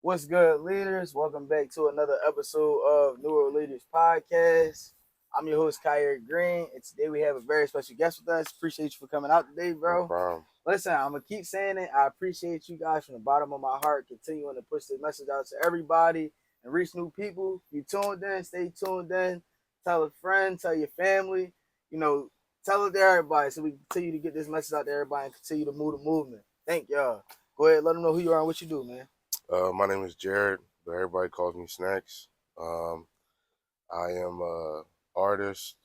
What's good, leaders? Welcome back to another episode of Newer Leaders Podcast. I'm your host, Kyrie Green, and today we have a very special guest with us. Appreciate you for coming out today, No bro. problem. Listen, I'm gonna keep saying it. I appreciate you guys from the bottom of my heart, continuing to push the message out to everybody and reach new people. You tuned in, stay tuned in. Tell a friend, tell your family. You know, tell it to everybody so we can continue to get this message out to everybody and continue to move the movement. Thank y'all. Go ahead, let them know who you are and what you do, man. My name is Jared, but everybody calls me Snacks. I am a artist.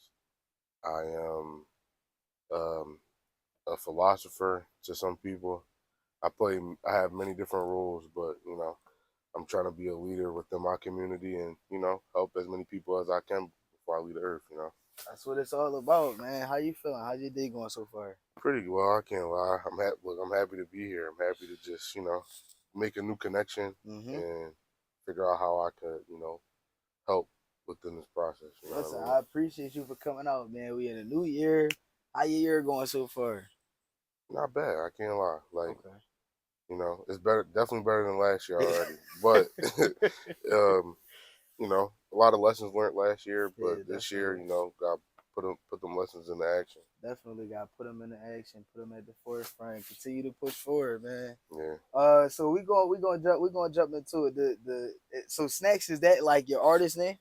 I am um, a philosopher to some people. I have many different roles, but I'm trying to be a leader within my community and help as many people as I can before I leave the earth. That's what it's all about, man. How you feeling? How's your day going so far? Pretty well. I can't lie. I'm happy to be here. I'm happy to just make a new connection Mm-hmm. and figure out how I could help within this process. You know what Listen, I mean? I appreciate you for coming out, man. We in a new year. How your year going so far? Not bad. I can't lie. Like Okay. it's better, definitely better than last year already. But um, a lot of lessons learned last year, Yeah, but this year, definitely. got put them lessons into action. Definitely got to put them into action, put them at the forefront, continue to push forward, man. Yeah, So we gonna jump into it. So Snacks, is that like your artist name?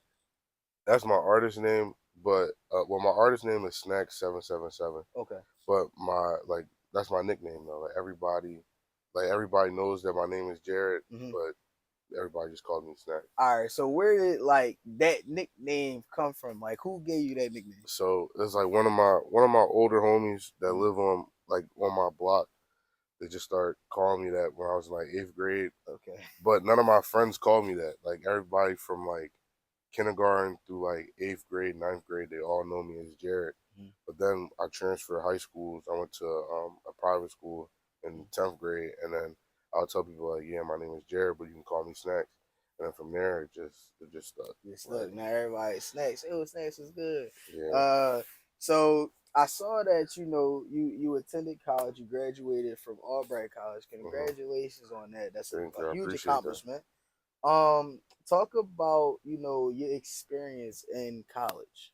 that's my artist name. But my artist name is Snack 777. Okay. But my that's my nickname though. Everybody knows that my name is Jared, Mm-hmm. but everybody just calls me Snack. All right. So where did like that nickname come from? Like who gave you that nickname? So it's like one of my older homies that Mm-hmm. live on my block. They just started calling me that when I was in like 8th grade. Okay. But none of my friends called me that. Like everybody from like kindergarten through like 8th grade, 9th grade, they all know me as Jared. Mm-hmm. But then I transferred high schools. I went to a private school in 10th grade, and then I'll tell people like, yeah, my name is Jared, but you can call me Snacks. And then from there, it just stuck. Just Like, look now, everybody Snacks. Oh, Snacks is good. yeah. Uh, so I saw that you attended college. You graduated from Albright College. Hmm. Congratulations on that. That's Thank a you. I huge appreciate that. accomplishment. Talk about your experience in college.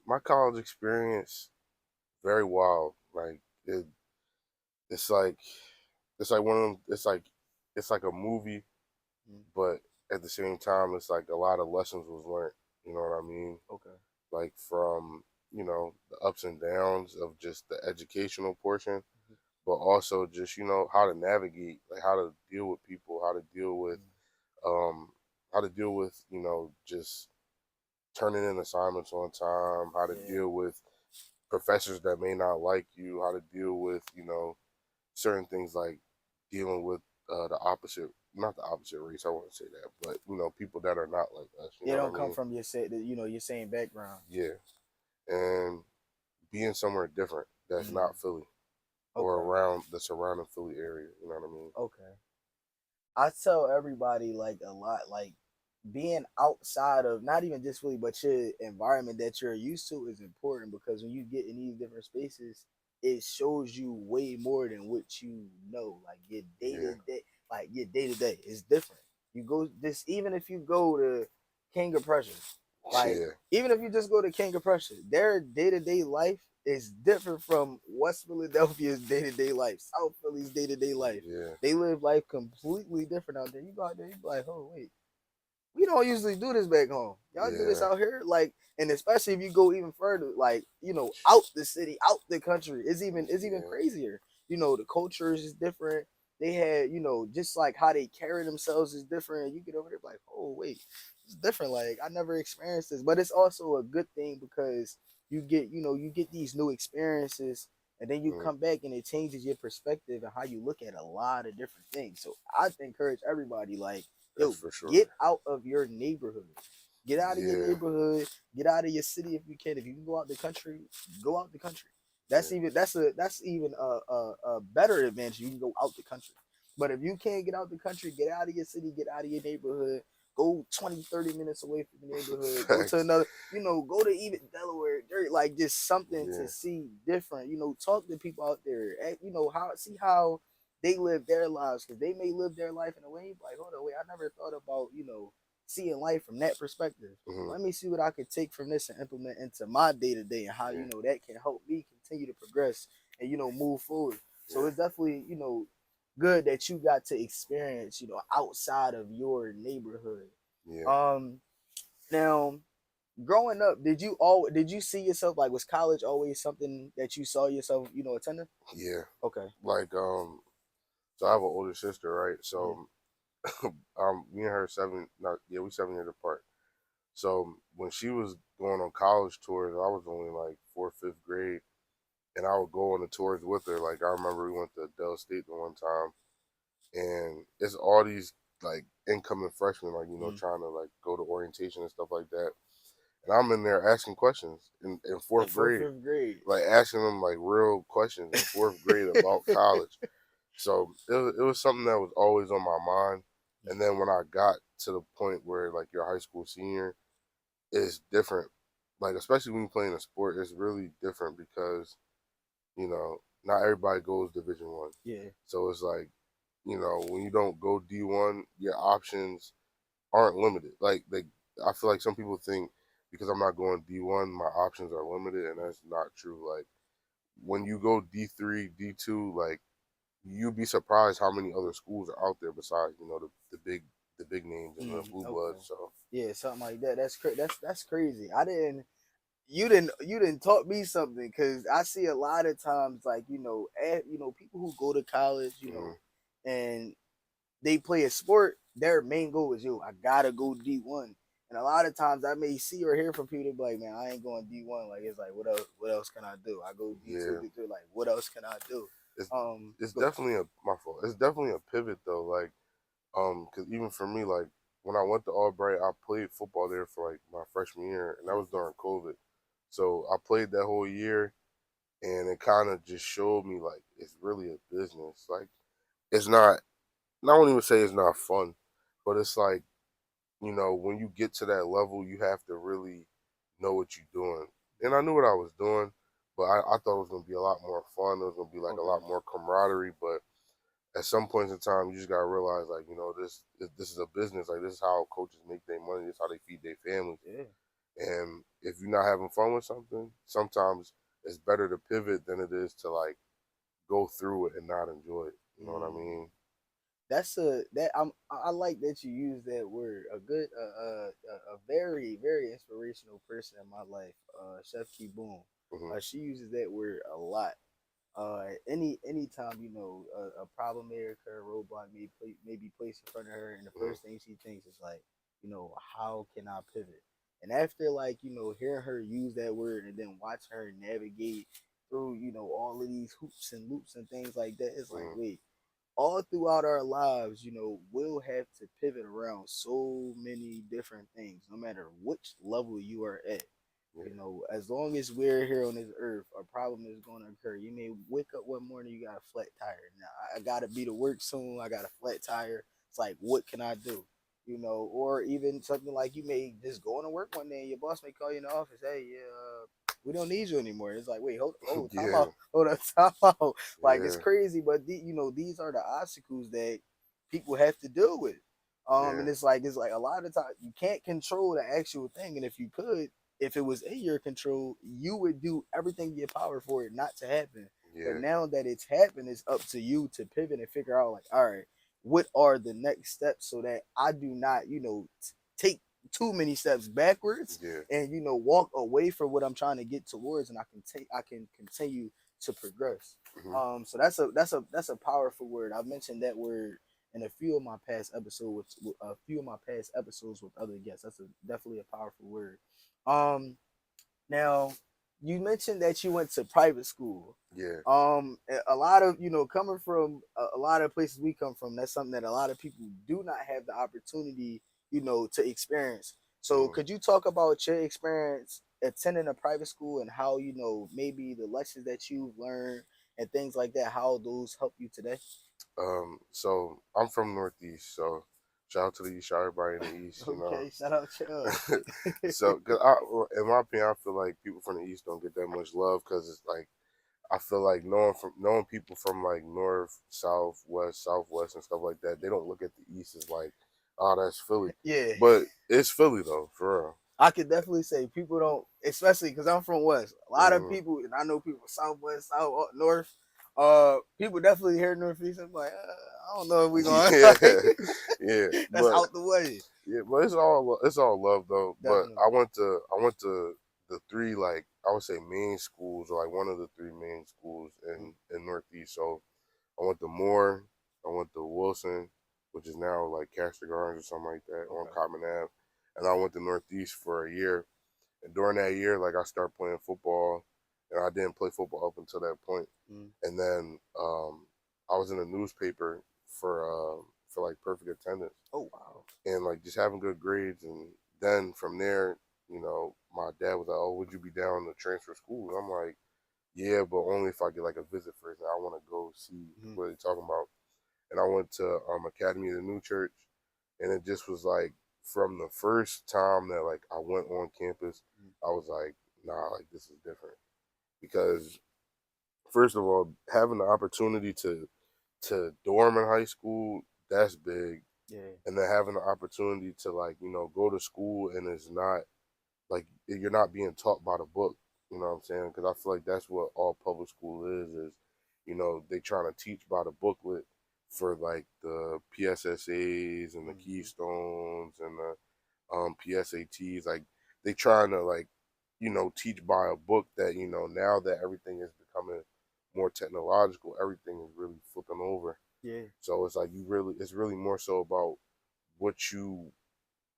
My college experience very wild. It's like it's like one of them. It's like a movie, Mm. but at the same time, it's like a lot of lessons was learned. You know what I mean? Okay. Like from the ups and downs of just the educational portion, Mhm. but also just how to navigate, like how to deal with people, um how to deal with just turning in assignments on time, how to Yeah. deal with professors that may not like you, how to deal with certain things like dealing with the opposite, not the opposite race. I wouldn't say that, but people that are not like us. You They know don't what I come mean? from your same background. Yeah, and being somewhere different that's Mm. not Philly or Okay. around the surrounding Philly area. You know what I mean? Okay. I tell everybody like a lot, like being outside of not even just Philly, but your environment that you're used to is important because when you get in these different spaces, it shows you way more than what you know. Like your day Yeah, to day, is different. You go this even if you go to King of Prussia, like yeah, even if you just go to King of Prussia, their day to day life is different from West Philadelphia's day to day life, South Philly's day to day life. yeah, They live life completely different out there. You go out there, you be like, oh wait, we don't usually do this back home. Y'all do this yeah, out here, like, and especially if you go even further, like, out the city, out the country, it's even yeah, crazier. The culture is just different. They had, just like how they carry themselves is different. You get over there, like, oh wait, it's different. Like I never experienced this, but it's also a good thing because you get these new experiences, and then you mm, come back and it changes your perspective and how you look at a lot of different things. So I encourage everybody, like, that's yo, for sure. get out of your neighborhood. Get out of your Yeah, neighborhood. Get out of your city if you can. If you can go out the country, go out the country. yeah, That's even a better advantage. You can go out the country. But if you can't get out the country, get out of your city, get out of your neighborhood. Go 20, 30 minutes away from the neighborhood. Go to facts. another, go to even Delaware, like just something to Yeah, see different. Talk to people out there. How see how they live their lives, because they may live their life in a way like, hold on, wait, I never thought about, seeing life from that perspective. Mm-hmm. Let me see what I could take from this and implement into my day to day, and how, Yeah. that can help me continue to progress and, move forward. So Yeah. it's definitely, good that you got to experience, outside of your neighborhood. Yeah. Um, Now, growing up, did you see yourself, like, was college always something that you saw yourself, attending? Yeah. Okay. Like so I have an older sister, right? Mm-hmm. So me and her we 7 years apart. So when she was going on college tours, I was only like fourth, fifth grade, and I would go on the tours with her. Like I remember we went to Dell State the one time, and it's all these like incoming freshmen, like Mm-hmm. trying to like go to orientation and stuff like that. And I'm in there asking questions in In fourth fourth, grade, fifth grade. like asking them like real questions in fourth grade about college. So it was something that was always on my mind. And then when I got to the point where like you're a high school senior, it's different. Like especially when you're playing a sport, it's really different because not everybody goes Division 1. Yeah. So it's like when you don't go D1, your options aren't limited. Like I feel like some people think because I'm not going D1, my options are limited, and that's not true. Like when you go D3, D2, like you'd be surprised how many other schools are out there besides the big names and the blue Okay. bloods. So Yeah, something like that. That's crazy. I didn't. You didn't taught me something, because I see a lot of times, like, people who go to college, mhm. and they play a sport, their main goal is, I gotta go D1. And a lot of times I may see or hear from people that be like, man, I ain't going D1. Like, it's like, what else can I do? I go D2, Yeah, D3, like, what else can I do? it's it's Go. definitely a my fault. It's definitely a pivot though. Like because even for me, like when I went to Albright, I played football there for like my freshman year, and that was during COVID. So I played that whole year, and it kind of just showed me like it's really a business. Like it's not. I won't even say it's not fun, but it's like when you get to that level, you have to really know what you're doing. And I knew what I was doing, but I thought it was gonna be a lot more fun. It was gonna be like a Okay. lot more camaraderie. But at some points in time, you just gotta realize, like this is a business. Like this is how coaches make their money. This is how they feed their families. Yeah. And if you're not having fun with something, sometimes it's better to pivot than it is to like go through it and not enjoy it. You know what I Mm. mean? I like that you use that word. A very, very inspirational person in my life, Chef Key Boom. Hmm. She uses that word a lot. Anytime, a problem may occur, a roadblock may be placed in front of her, and the Hmm. first thing she thinks is like, how can I pivot? And after, like, hearing her use that word, and then watch her navigate through, all of these hoops and loops and things like that, it's like, Hmm. wait, all throughout our lives, we'll have to pivot around so many different things, no matter which level you are at. Yeah. As long as we're here on this earth, a problem is going to occur. You may wake up one morning, you got a flat tire. Now, I got to be to work soon. I got a flat tire. It's like, what can I do? Or even something like, you may just go into work one day and your boss may call you in the office, hey, yeah, we don't need you anymore. It's like, wait, hold, time Yeah. out, hold up, time out. Like, it's Yeah. crazy, but these are the obstacles that people have to deal with. Yeah. And it's like a lot of times you can't control the actual thing, and if you could, if it was in your control, you would do everything in your power for it not to happen. But Yeah. now that it's happened, it's up to you to pivot and figure out, like, all right, what are the next steps so that I do not, take too many steps backwards, Yeah. and walk away from what I'm trying to get towards, and I can continue to progress. Hmm. So that's a powerful word. I've mentioned that word in a few of my past episodes with a few of my past episodes with other guests. That's definitely a powerful word. Um, Now, you mentioned that you went to private school. Yeah. A lot of, coming from a lot of places we come from, that's something that a lot of people do not have the opportunity, to experience. So Hmm. could you talk about your experience attending a private school, and how, maybe the lessons that you've learned and things like that, how those help you today? So I'm from Northeast, so shout out to the East, shout out everybody in the East, Okay, shout out y'all. So, in my opinion, I feel like people from the East don't get that much love because it's like I feel like knowing people from like north, south, west, southwest, and stuff like that, they don't look at the east as like, oh, that's Philly, Yeah. but it's Philly though, for real. I could definitely say people don't, especially because I'm from West. A lot of people, and I know people Southwest, South, North. People definitely hear Northeast. I'm like, I don't know if we going. Yeah, yeah, That's but out the way. yeah, but it's all love though. But Definitely. I went to the three, like I would say, main schools, or like one of the three main schools in Northeast. So I went to Moore, I went to Wilson, which is now like Castor Gardens or something like that on Okay. Common Ave, and I went to Northeast for a year. And during that year, like I started playing football, and I didn't play football up until that point. Mm. And then I was in a newspaper for like perfect attendance, Oh wow. and like just having good grades. And then from there, my dad was like, "Oh, would you be down to transfer schools?" I'm like, "Yeah, but only if I get like a visit first. I want to go see Mm-hmm. what they're talking about." And I went to Academy of the New Church, and it just was like from the first time that like I went on campus, I was like, "Nah, like this is different." Because first of all, having the opportunity to dorm in high school, that's big. Yeah. And then having the opportunity to like, go to school, and it's not like you're not being taught by the book, you know what I'm saying? Because I feel like that's what all public school is they trying to teach by the booklet for like the PSSAs and the Mm-hmm. Keystones and the PSATs. Like they trying to like teach by a book that now that everything is becoming more technological, everything is really flipping over. Yeah. So it's like it's really more so about what you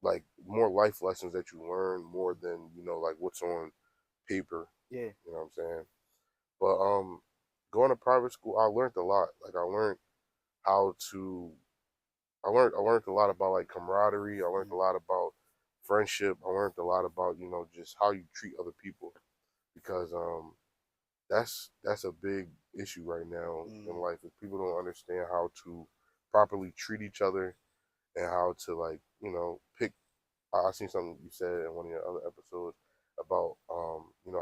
like, more life lessons that you learn more than like what's on paper. Yeah. You know what I'm saying? But going to private school, I learned a lot. Like how to, I learned a lot about like camaraderie. I learned a Mm-hmm. lot about friendship. I learned a lot about just how you treat other people, because that's a big issue right now in Mm-hmm. life, is people don't understand how to properly treat each other, and how to like pick. I seen something you said in one of your other episodes about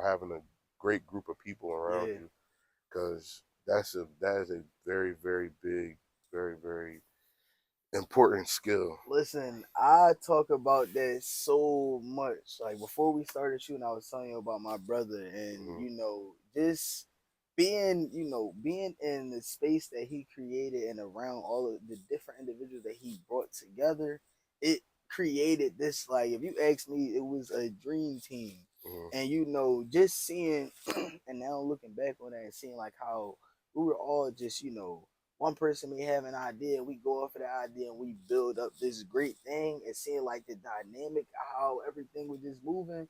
having a great group of people around Yeah. you, because that is a very, very big, very, very important skill. Listen, I talk about that so much. Like before we started shooting, I was telling you about my brother, and Hmm. just being in the space that he created and around all of the different individuals that he brought together, it created this, like, if you ask me, it was a dream team. Hmm. And just seeing and now looking back on that and seeing like how we were all just, one person may have an idea, we go off of that idea and we build up this great thing, and seeing like the dynamic, how everything was just moving.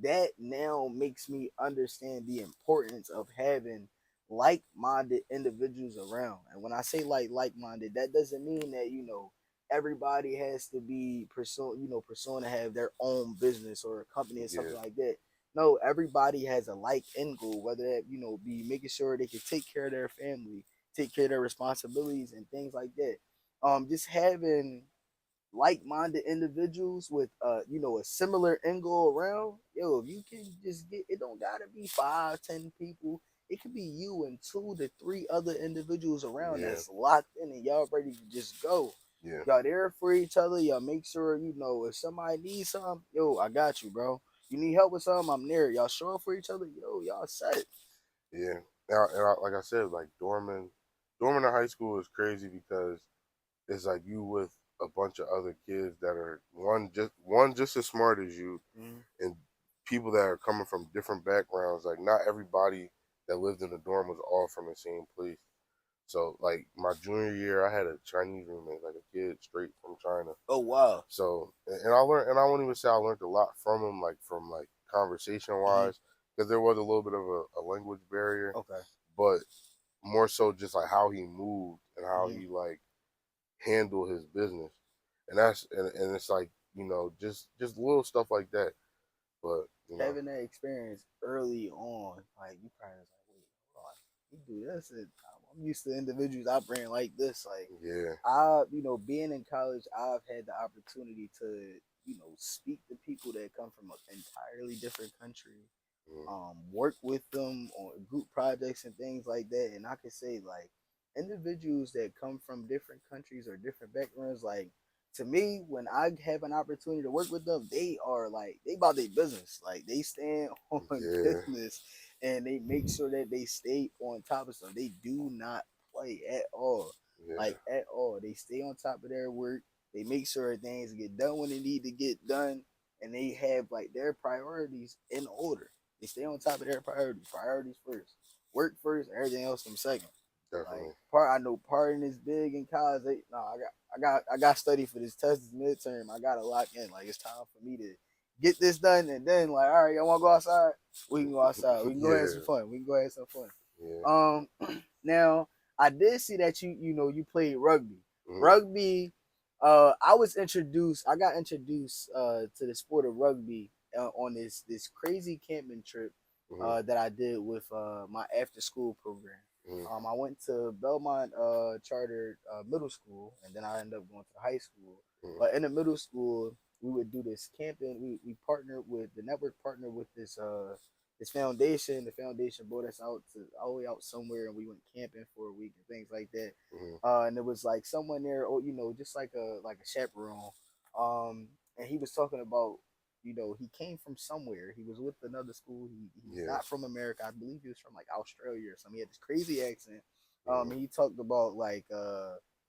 That now makes me understand the importance of having like-minded individuals around. And when I say like-minded, that doesn't mean that everybody has to be pursuing to have their own business or a company or Yeah, something like that. No, everybody has a like end goal, whether that be making sure they can take care of their family, take care of their responsibilities and things like that. Just having like-minded individuals with a similar end goal around. Yo, if you can just get, it don't gotta be 5, 10 people. It could be you and 2 to 3 other individuals around yeah, that's locked in, and y'all ready to just go. yeah, Y'all there for each other. Y'all make sure if somebody needs something, yo, I got you, bro. You need help with something, I'm there. Y'all show up for each other, yo, y'all set. yeah. Now, like I said, like dorming in high school is crazy, because it's like you with a bunch of other kids that are one just as smart as you, Mm-hmm. and people that are coming from different backgrounds. Like not everybody that lived in the dorm was all from the same place. So like my junior year, I had a Chinese roommate, like a kid straight from China. Oh wow. So and I learned, and I won't even say I learned a lot from him, like from like conversation Mm-hmm. wise, because there was a little bit of a language barrier, Okay. but more so just like how he moved and how Mm-hmm. he like handled his business, and it's like just little stuff like that, but Having that experience early on, like you probably was like, wait, hold on, you do this, and I'm used to individuals operating like this. Like yeah, being in college, I've had the opportunity to, speak to people that come from an entirely different country, work with them on group projects and things like that. And I could say like individuals that come from different countries or different backgrounds, like to me, when I have an opportunity to work with them, they are like they about their business. Like they stand on Yeah, business and they make sure that they stay on top of stuff. They do not play at all. yeah, Like at all. They stay on top of their work. They make sure things get done when they need to get done, and they have like their priorities in order. They stay on top of their priorities. Priorities first. Work first. Everything else comes second. Like definitely. I know partying is big in college. I got study for this test, this midterm. I gotta lock in. Like it's time for me to get this done, and then like, all right, y'all want to go outside? We can go outside. We can go have some Yeah, fun. We can go have some fun. yeah. Now I did see that you played rugby. Mm-hmm, Rugby. I was introduced. I got introduced to the sport of rugby on this crazy camping trip mm-hmm, that I did with my after school program. mm-hmm, I went to Belmont Charter Middle School, and then I ended up going to the high school. But in the middle school, we would do this camping. We partnered with the network, partnered with this foundation. The foundation brought us out to all the way out somewhere, and we went camping for a week and things like that. mm-hmm, And there was like someone there, oh, just like a chaperone. And he was talking about, he came from somewhere. He was with another school. He's yeah, not from America. I believe he was from like Australia or something. He had this crazy accent. mm-hmm, And he talked about like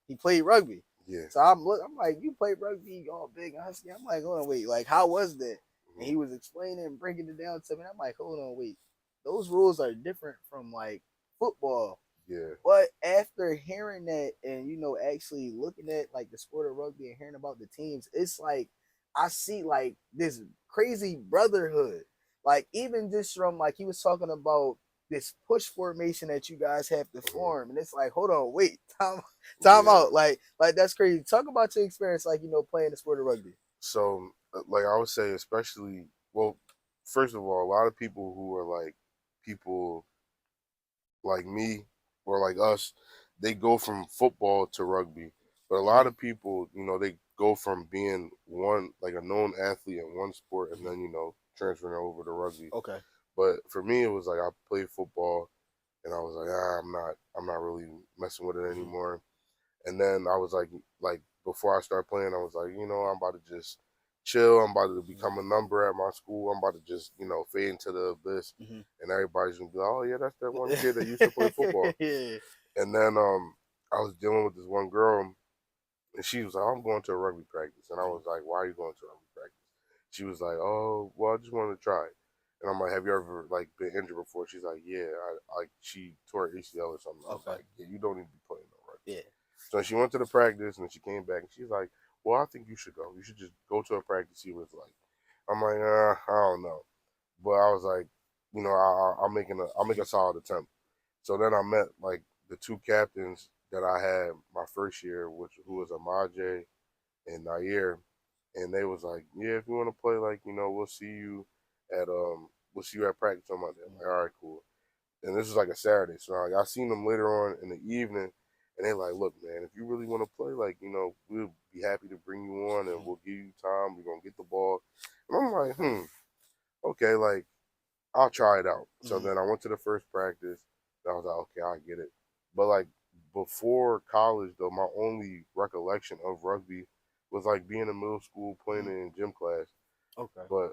he played rugby. yeah, So I'm like, you played rugby all big and husky. I'm like, hold on, wait, like how was that? And mm-hmm, he was explaining and breaking it down to me. I'm like, hold on, wait, those rules are different from like football. yeah, But after hearing that and actually looking at like the sport of rugby and hearing about the teams, it's like I see like this crazy brotherhood. Like even just from like he was talking about this push formation that you guys have to mm-hmm, form, and it's like, hold on, wait, time yeah. out, like that's crazy. Talk about your experience, like playing the sport of rugby. So, like I would say, especially, well, first of all, a lot of people who are like people like me or like us, they go from football to rugby. But a lot Mm-hmm. of people, they go from being one like a known athlete in one sport and Mm-hmm. then transferring over to rugby. Okay. But for me, it was like I played football and I was like, I'm not really messing with it Mm-hmm. anymore. And then I was like before I started playing, I was like, I'm about to just chill. I'm about to become a number at my school. I'm about to just, fade into the abyss. Mm-hmm. And everybody's gonna be like, oh yeah, that's that one kid that used to play football. Yeah. And then I was dealing with this one girl, and she was like, I'm going to a rugby practice. And I was like, why are you going to a rugby practice? She was like, oh, well, I just wanted to try. And I'm like, have you ever like been injured before? She's like, yeah, like she tore her ACL or something. I was Okay. like, yeah, you don't need to be playing no rugby. Yeah. So she went to the practice and she came back and she's like, well, I think you should go. You should just go to a practice, see what it's like. I'm like, I don't know. But I was like, I'll make a solid attempt. So then I met like the two captains that I had my first year, who was Amaje and Nair, and they was like, yeah, if you want to play, like at we'll see you at practice on Monday. I'm like, all right, cool. And this was like a Saturday, so like, I seen them later on in the evening, and they like, look, man, if you really want to play, like we'll be happy to bring you on, and we'll give you time. We're gonna get the ball. And I'm like, okay, like I'll try it out. So Mm-hmm. then I went to the first practice. And I was like, okay, I get it. But like before college, though, my only recollection of rugby was like being in middle school playing Mm-hmm. it in gym class. Okay. But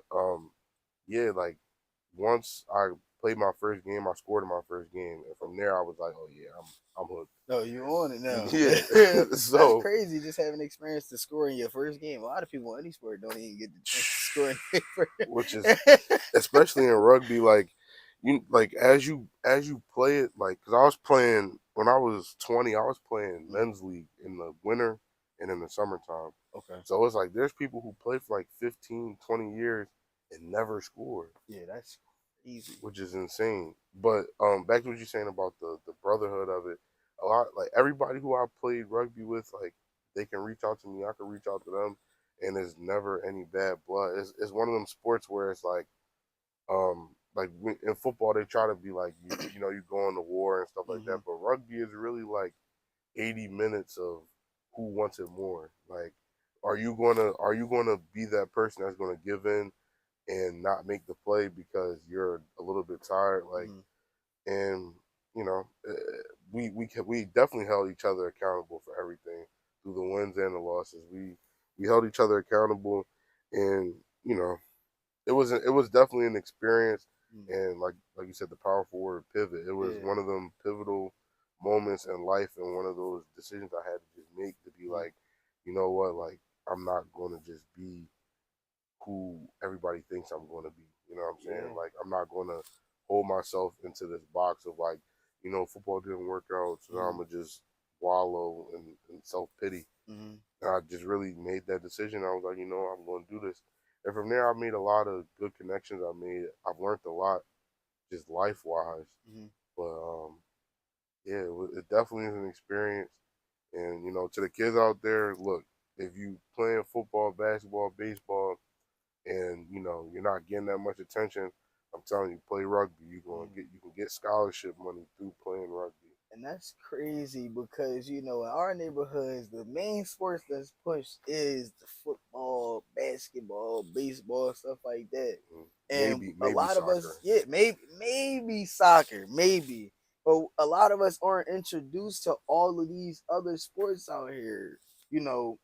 yeah, like once I played my first game, I scored in my first game, and from there I was like, oh yeah, I'm hooked. No, you on it now. Yeah. That's So crazy. Just having experience to score in your first game. A lot of people in any sport don't even get the chance to score in which is their first. especially in rugby, like as you play it, like because I was playing when I was 20, I was playing men's league in the winter and in the summertime. Okay. So it's like there's people who play for like 15, 20 years and never scored, Yeah, that's easy. which is insane. But back to what you're saying about the brotherhood of it. A lot like everybody who I played rugby with, like they can reach out to me, I can reach out to them, and there's never any bad blood. It's one of them sports where it's like in football they try to be like you go into war and stuff like Mm-hmm. that, but rugby is really like 80 minutes of who wants it more. Like, are you gonna be that person that's gonna give in and not make the play because you're a little bit tired. Like, Mm-hmm. and you know, we definitely held each other accountable for everything through the wins and the losses. We held each other accountable, and you know, it was definitely an experience. Mm-hmm. And like you said, the powerful word pivot. It was Yeah. one of them pivotal moments in life, and one of those decisions I had to just make to be Mm-hmm. like, you know what, like I'm not going to just be who everybody thinks I'm going to be. You know what I'm saying? Yeah. Like I'm not going to hold myself into this box of like, football didn't work out, so now I'm Mm-hmm. gonna just wallow in self pity. Mm-hmm. And I just really made that decision. I was like, I'm going to do this. And from there, I made a lot of good connections. I've learned a lot, just life wise. Mm-hmm. But yeah, it definitely is an experience. And to the kids out there, look, if you playing football, basketball, baseball, and you're not getting that much attention, I'm telling you, play rugby. Mm-hmm. You can get scholarship money through playing rugby. And that's crazy because in our neighborhoods, the main sports that's pushed is the football, basketball, baseball, stuff like that. Mhm. And a Maybe lot of us, soccer. yeah, maybe soccer, maybe, but a lot of us aren't introduced to all of these other sports out here. You know,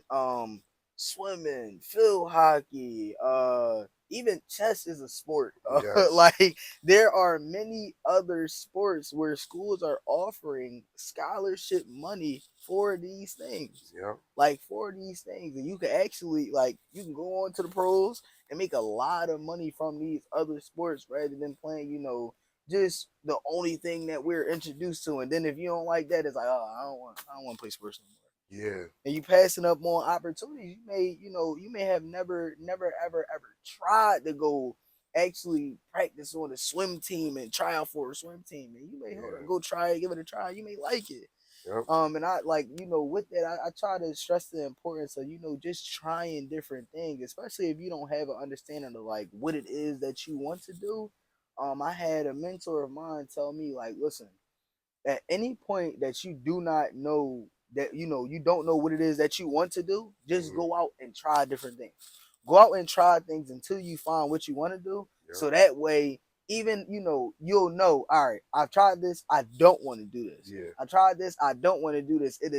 um, swimming, field hockey, even chess is a sport. Yes. Like there are many other sports where schools are offering scholarship money for these things. Yep. Like for these things, and you can actually you can go on to the pros and make a lot of money from these other sports rather than playing, just the only thing that we're introduced to. And then if you don't like that, it's like, oh, I don't want to play sports no more. Yeah. And you passing up more opportunities. You may have never, ever tried to go actually practice on a swim team and try out for a swim team. And you may Yeah. go try it, give it a try. You may like it. Yep. And I with that, I try to stress the importance of, just trying different things, especially if you don't have an understanding of like what it is that you want to do. I had a mentor of mine tell me, like, listen, at any point that you do not know that you don't know what it is that you want to do, just Hmm. go out and try different things. Go out and try things until you find what you want to do. Yep. So that way, even you'll know, all right, I've tried this, I don't want to do this. Yeah. I tried this, I don't want to do this. It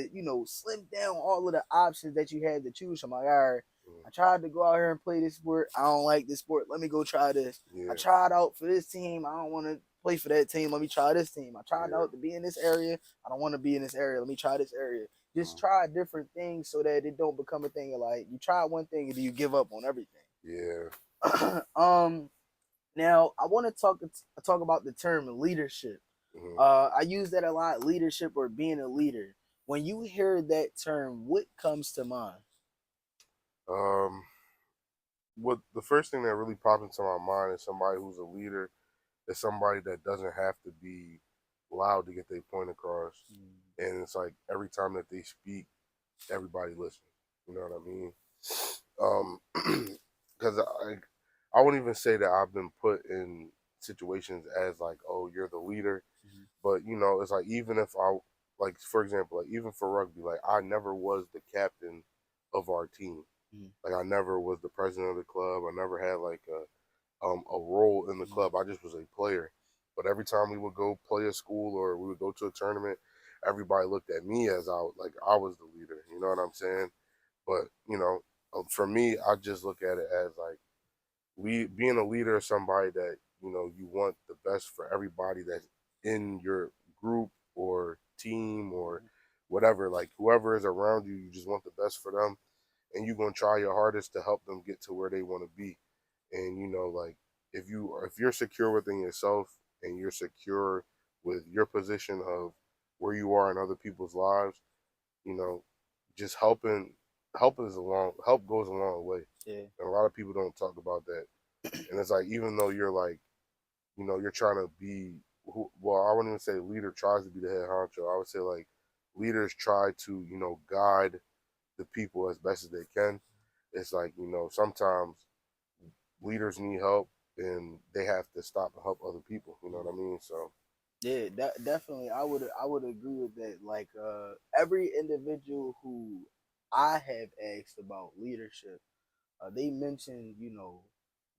slim down all of the options that you had to choose from. Like, all right, Mm. I tried to go out here and play this sport. I don't like this sport. Let me go try this. I Yeah. tried out for this team. I don't want to play for that team. Let me try this team. I tried Yeah. out to be in this area. I don't want to be in this area. Let me try this area. Just Mm. try different things so that it don't become a thing of like you try one thing and then you give up on everything. Yeah. um Now I want to talk about the term leadership. Hmm. I use that a lot, leadership or being a leader. When you hear that term, what comes to mind? Um, what the first thing that really pops into my mind is somebody who's a leader, is somebody that doesn't have to be loud to get their point across, and it's like every time that they speak, everybody listens. You know what I mean? Because I wouldn't even say that I've been put in situations as like, oh, you're the leader, Mm-hmm. but it's like even if I like, for example, like even for rugby, like I never was the captain of our team. Mm-hmm. Like I never was the president of the club. I never had like a role in the Mm-hmm. club. I just was a player. But every time we would go play a school or we would go to a tournament, everybody looked at me as like I was the leader. You know what I'm saying? But for me, I just look at it as like being a leader is somebody that you want the best for everybody that's in your group or team or whatever. Like whoever is around you, you just want the best for them, and you're gonna try your hardest to help them get to where they want to be. And like if you're secure within yourself and you're secure with your position of where you are in other people's lives, you know, just help goes a long way. Yeah. And a lot of people don't talk about that. And it's like even though you're like, you're trying to be well, I wouldn't even say leader tries to be the head honcho. I would say like leaders try to, guide the people as best as they can. It's like, sometimes leaders need help and they have to stop and help other people. You know what I mean? So Yeah, definitely. I would agree with that. Like every individual who I have asked about leadership, they mentioned,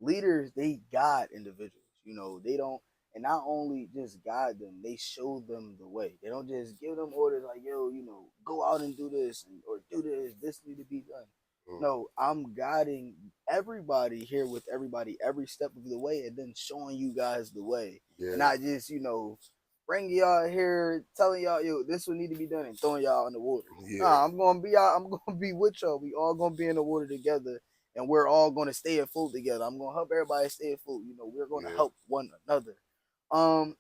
leaders, they guide individuals. They don't, and not only just guide them, they show them the way. They don't just give them orders like, yo, go out and do this or do this. This need to be done. Mm. No, I'm guiding everybody here with everybody every step of the way, and then showing you guys the way, and Yeah. not just bring y'all here, telling y'all, yo, this will need to be done, and throwing y'all in the water. Yeah. Nah, I'm gonna be out. I'm gonna be with y'all. We all gonna be in the water together, and we're all gonna stay afloat together. I'm gonna help everybody stay afloat. We're gonna Yeah. help one another. Um,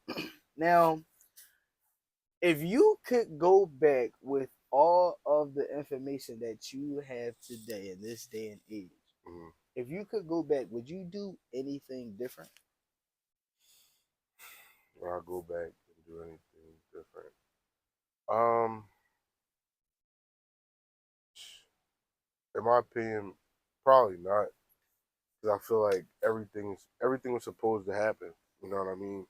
now, if you could go back with all of the information that you have today in this day and age, Mm. if you could go back, would you do anything different? I'll go back and do anything different. Um, in my opinion, probably not, because I feel like everything was supposed to happen. You know what I mean?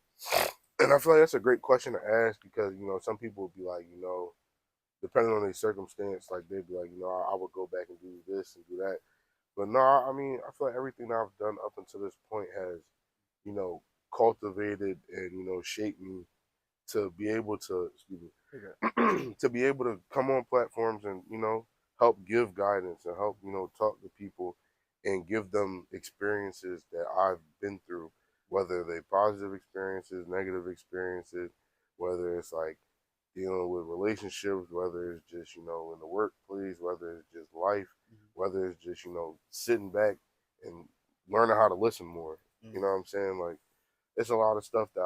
And I feel like that's a great question to ask because some people would be like, depending on their circumstance, like they'd be like, I would go back and do this and do that. But no, I mean, I feel like everything that I've done up until this point has, you know, cultivated and shaped me to be able to, excuse me, to be able to come on platforms and help give guidance and help talk to people and give them experiences that I've been through, whether they positive experiences, negative experiences, whether it's like dealing with relationships, whether it's just in the workplace, whether it's just life, whether it's just sitting back and learning how to listen more. You know what I'm saying? Like it's a lot of stuff that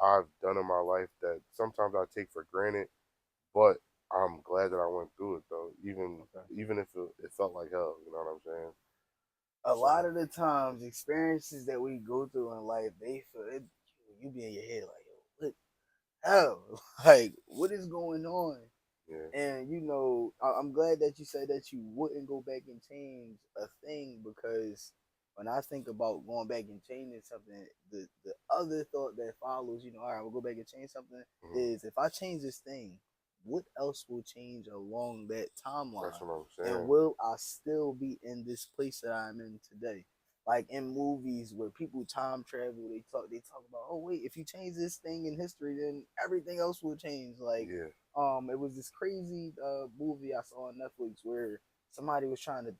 I've done in my life that sometimes I take for granted, but I'm glad that I went through it though, even if it felt like hell. You know what I'm saying? A So lot of the times, experiences that we go through in life, they feel it. You be in your head like, yo, what hell? Like, what is going on? yeah, And I'm glad that you said that you wouldn't go back and change a thing, because when I think about going back and changing something, the other thought that follows, all right, we'll go back and change something, mm-hmm. is if I change this thing, what else will change along that That's timeline? what I'm And saying. will I still be in this place that I'm in today? Like in movies where people time travel, they talk about, oh wait, if you change this thing in history, then everything else will change. Like Yeah, it was this crazy movie I saw on Netflix where somebody was trying to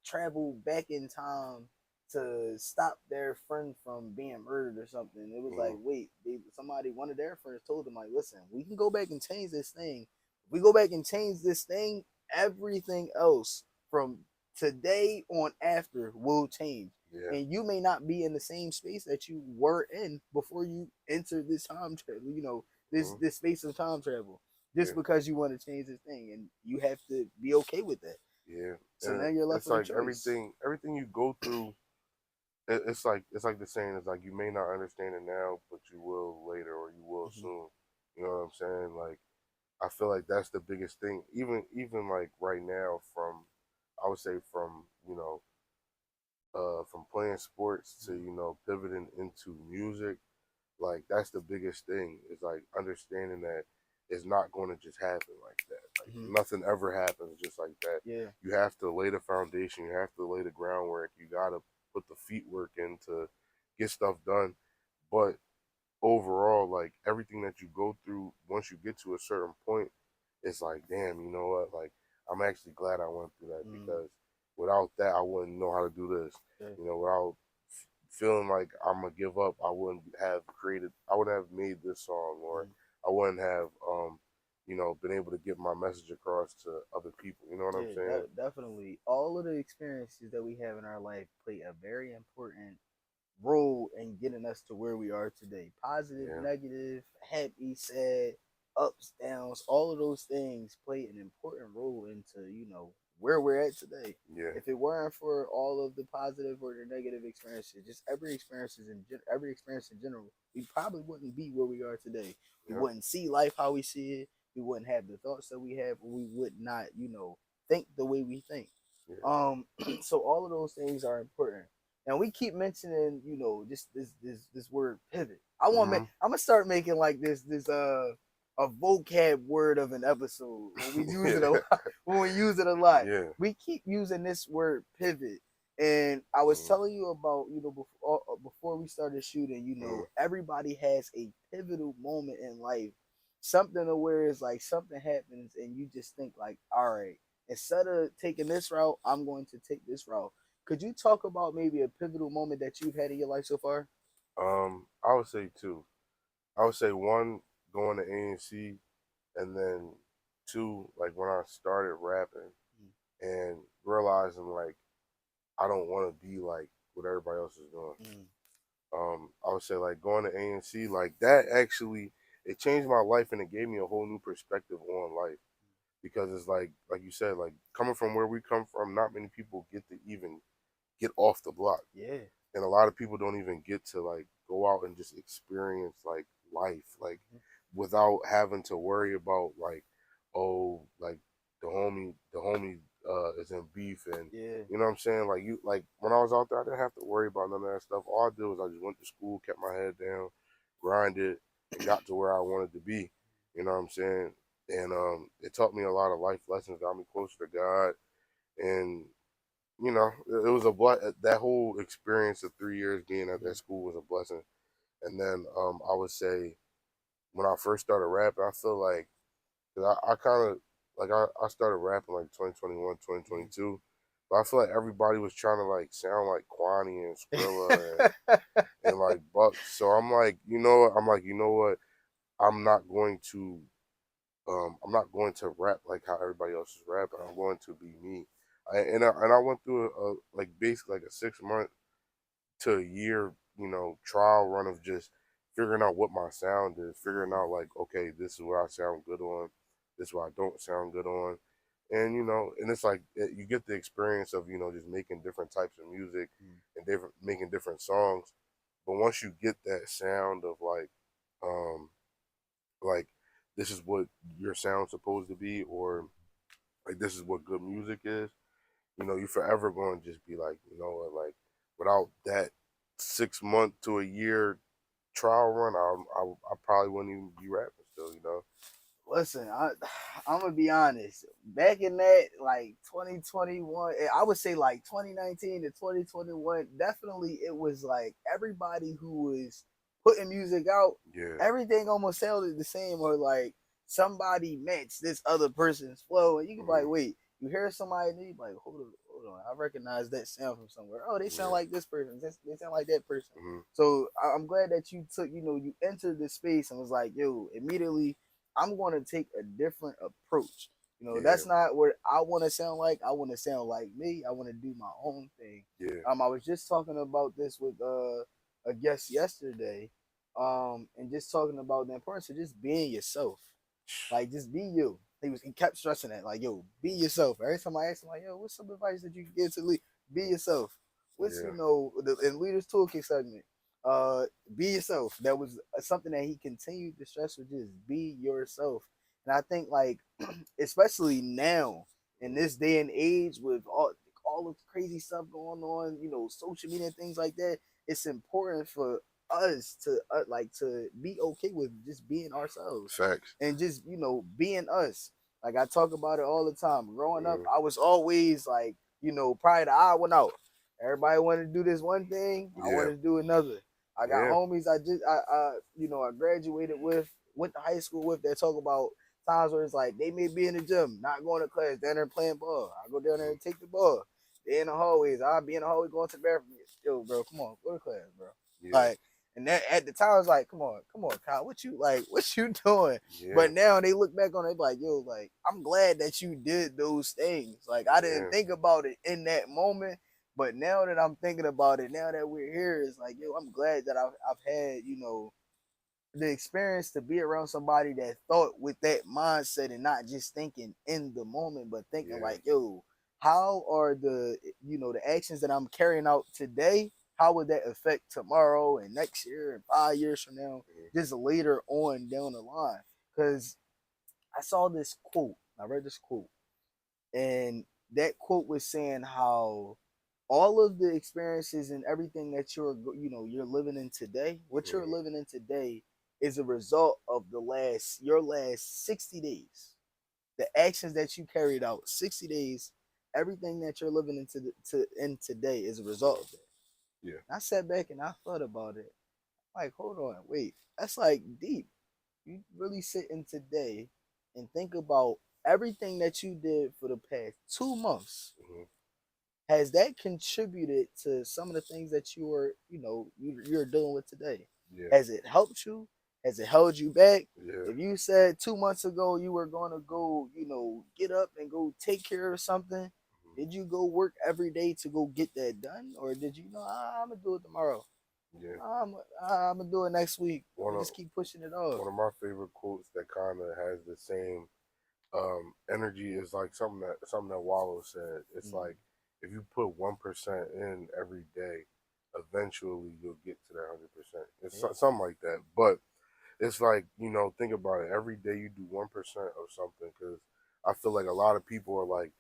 travel back in time to stop their friend from being murdered or something. It was like, mm-hmm. wait, one of their friends told them like, listen, we can go back and change this thing. If we go back and change this thing, everything else from today on after will change. Yeah, And you may not be in the same space that you were in before you enter this time travel, this mm-hmm. this space of time travel, Yeah, just because you want to change this thing, and you have to be okay with that. yeah. So now And you're left it's with a like choice. everything you go through. It's like the saying is like you may not understand it now, but you will later or you will Mm-hmm. soon. You know what I'm saying? Like I feel like that's the biggest thing. Even like right now, from I would say from from playing sports to pivoting into music, like that's the biggest thing. Is like understanding that it's not going to just happen like that. Like Mm-hmm. nothing ever happens just like that. Yeah. You have to lay the foundation. You have to lay the groundwork. You got to put the feet work in to get stuff done. But overall, like everything that you go through, once you get to a certain point, it's like, damn, you know what? Like, I'm actually glad I went through that Mm. because without that, I wouldn't know how to do this. Yeah. Without feeling like I'm gonna give up, I wouldn't have made this song, or Mm. I wouldn't have, been able to get my message across to other people. You know what I'm Yeah, saying? definitely. All of the experiences that we have in our life play a very important role in getting us to where we are today. Positive, Yeah, negative, happy, sad, ups, downs, all of those things play an important role into, where we're at today. yeah, If it weren't for all of the positive or the negative experiences, just every experience in general, we probably wouldn't be where we are today. We yeah, wouldn't see life how we see it. We wouldn't have the thoughts that we have, or we would not, think the way we think. yeah. Um, so all of those things are important. And we keep mentioning, just this word pivot. Mm-hmm. I'm gonna start making like this a vocab word of an episode when we use it a lot. When we use it a lot, Yeah, we keep using this word pivot, And I was Mm-hmm. telling you about, before we started shooting, everybody has a pivotal moment in life, something to where it's like something happens and you just think like, all right, instead of taking this route, I'm going to take this route. Could you talk about maybe a pivotal moment that you've had in your life so far? I would say two. I would say one, going to ANC, and then two, like when I started rapping and realizing like I don't want to be like what everybody else is doing. Mm, I would say like going to ANC, like that actually it changed my life and it gave me a whole new perspective on life because it's like you said, like coming from where we come from, not many people get to even get off the block, yeah. and a lot of people don't even get to like go out and just experience like life, like without having to worry about like, oh, like the homie is in beef, and Yeah. you know what I'm saying, like you, like when I was out there I didn't have to worry about none of that stuff. All I did was I just went to school, kept my head down, grinded, and got to where I wanted to be. You know what I'm saying? And it taught me a lot of life lessons, got me closer to God, and it was that whole experience of 3 years being at that school was a blessing. And then I would say when I first started rapping, I feel like 'cause I kind of like I started rapping like 2021, 2022, but I feel like everybody was trying to like sound like Kwani and Skrilla and like Bucks. So I'm like, you know what? I'm not going to rap like how everybody else is rapping. I'm going to be me. And I went through like basically like a 6 month to a year, trial run of just figuring out what my sound is, figuring out like, okay, this is what I sound good on, this is what I don't sound good on. And and it's like you get the experience of just making different types of music and different making different songs. But once you get that sound of like this is what your sound's supposed to be, or like this is what good music is, you're forever going to just be like, like without that 6 month to a year trial run, I probably wouldn't even be rapping still. Listen, I'm gonna be honest. Back in that like 2021, I would say like 2019 to 2021, definitely it was like everybody who was putting music out, Yeah, everything almost sounded the same, or like somebody matched this other person's flow, and you can be like, hmm wait, you hear somebody, and you be like, hold on, I recognize that sound from somewhere. Oh, they sound yeah, like this person. They sound like that person. hmm So I'm glad that you took, you entered this space and was like, yo, immediately I'm going to take a different approach. yeah, That's not what I want to sound like. I want to sound like me. I want to do my own thing. yeah, I was just talking about this with a guest yesterday, and just talking about the importance of just being yourself. Like, just be you. He kept stressing that, like, yo, be yourself. Every time I asked him, like, yo, what's some advice that you can give to lead? Be yourself. What's yeah, in Leaders Toolkit segment? Be yourself. That was something that he continued to stress, with just be yourself. And I think like, especially now in this day and age with all the crazy stuff going on, social media and things like that, it's important for us to like to be okay with just being ourselves facts. and just being us. Like I talk about it all the time. Growing up, hmm I was always like, probably the odd one out. Everybody wanted to do this one thing, I Yeah, wanted to do another. I got yeah, homies I graduated with, went to high school with, that talk about times where it's like they may be in the gym, not going to class, down there playing ball. I go down there hmm and take the ball. They in the hallways. I'll be in the hallway going to the bathroom. Yo, bro, come on, go to class, bro. yeah, Like, and that at the time I was like, come on, Kyle, what you doing? yeah, But now they look back on it like, yo, like I'm glad that you did those things. Like I didn't yeah, think about it in that moment, but now that I'm thinking about it, now that we're here, it's like, yo, I'm glad that I've had, the experience to be around somebody that thought with that mindset and not just thinking in the moment, but thinking yeah, like, yo, how are the actions that I'm carrying out today, how would that affect tomorrow and next year and 5 years from now, just later on down the line? Because I saw this quote, I read this quote, and that quote was saying how all of the experiences and everything that you're living in today, what you're hmm living in today, is a result of your last 60 days, the actions that you carried out 60 days everything that you're living in today is a result of that. Yeah. And I sat back and I thought about it. Like, hold on, wait, that's like deep. You really sit in today and think about everything that you did for the past 2 months. Hmm. Has that contributed to some of the things that you are, you're dealing with today? Yeah. Has it helped you? Has it held you back? Yeah. If you said 2 months ago you were going to go, get up and go take care of something, Hmm. did you go work every day to go get that done, or did you know I'm gonna do it tomorrow? Yeah. I'm, I'm gonna do it next week. One I of just keep pushing it off. one of my favorite quotes that kind of has the same energy is like something that Wallow said. It's Mm, like if you put 1% in every day, eventually you'll get to that 100%. It's yeah. something like that. But it's like, think about it. Every day you do 1% of something, because I feel like a lot of people are like,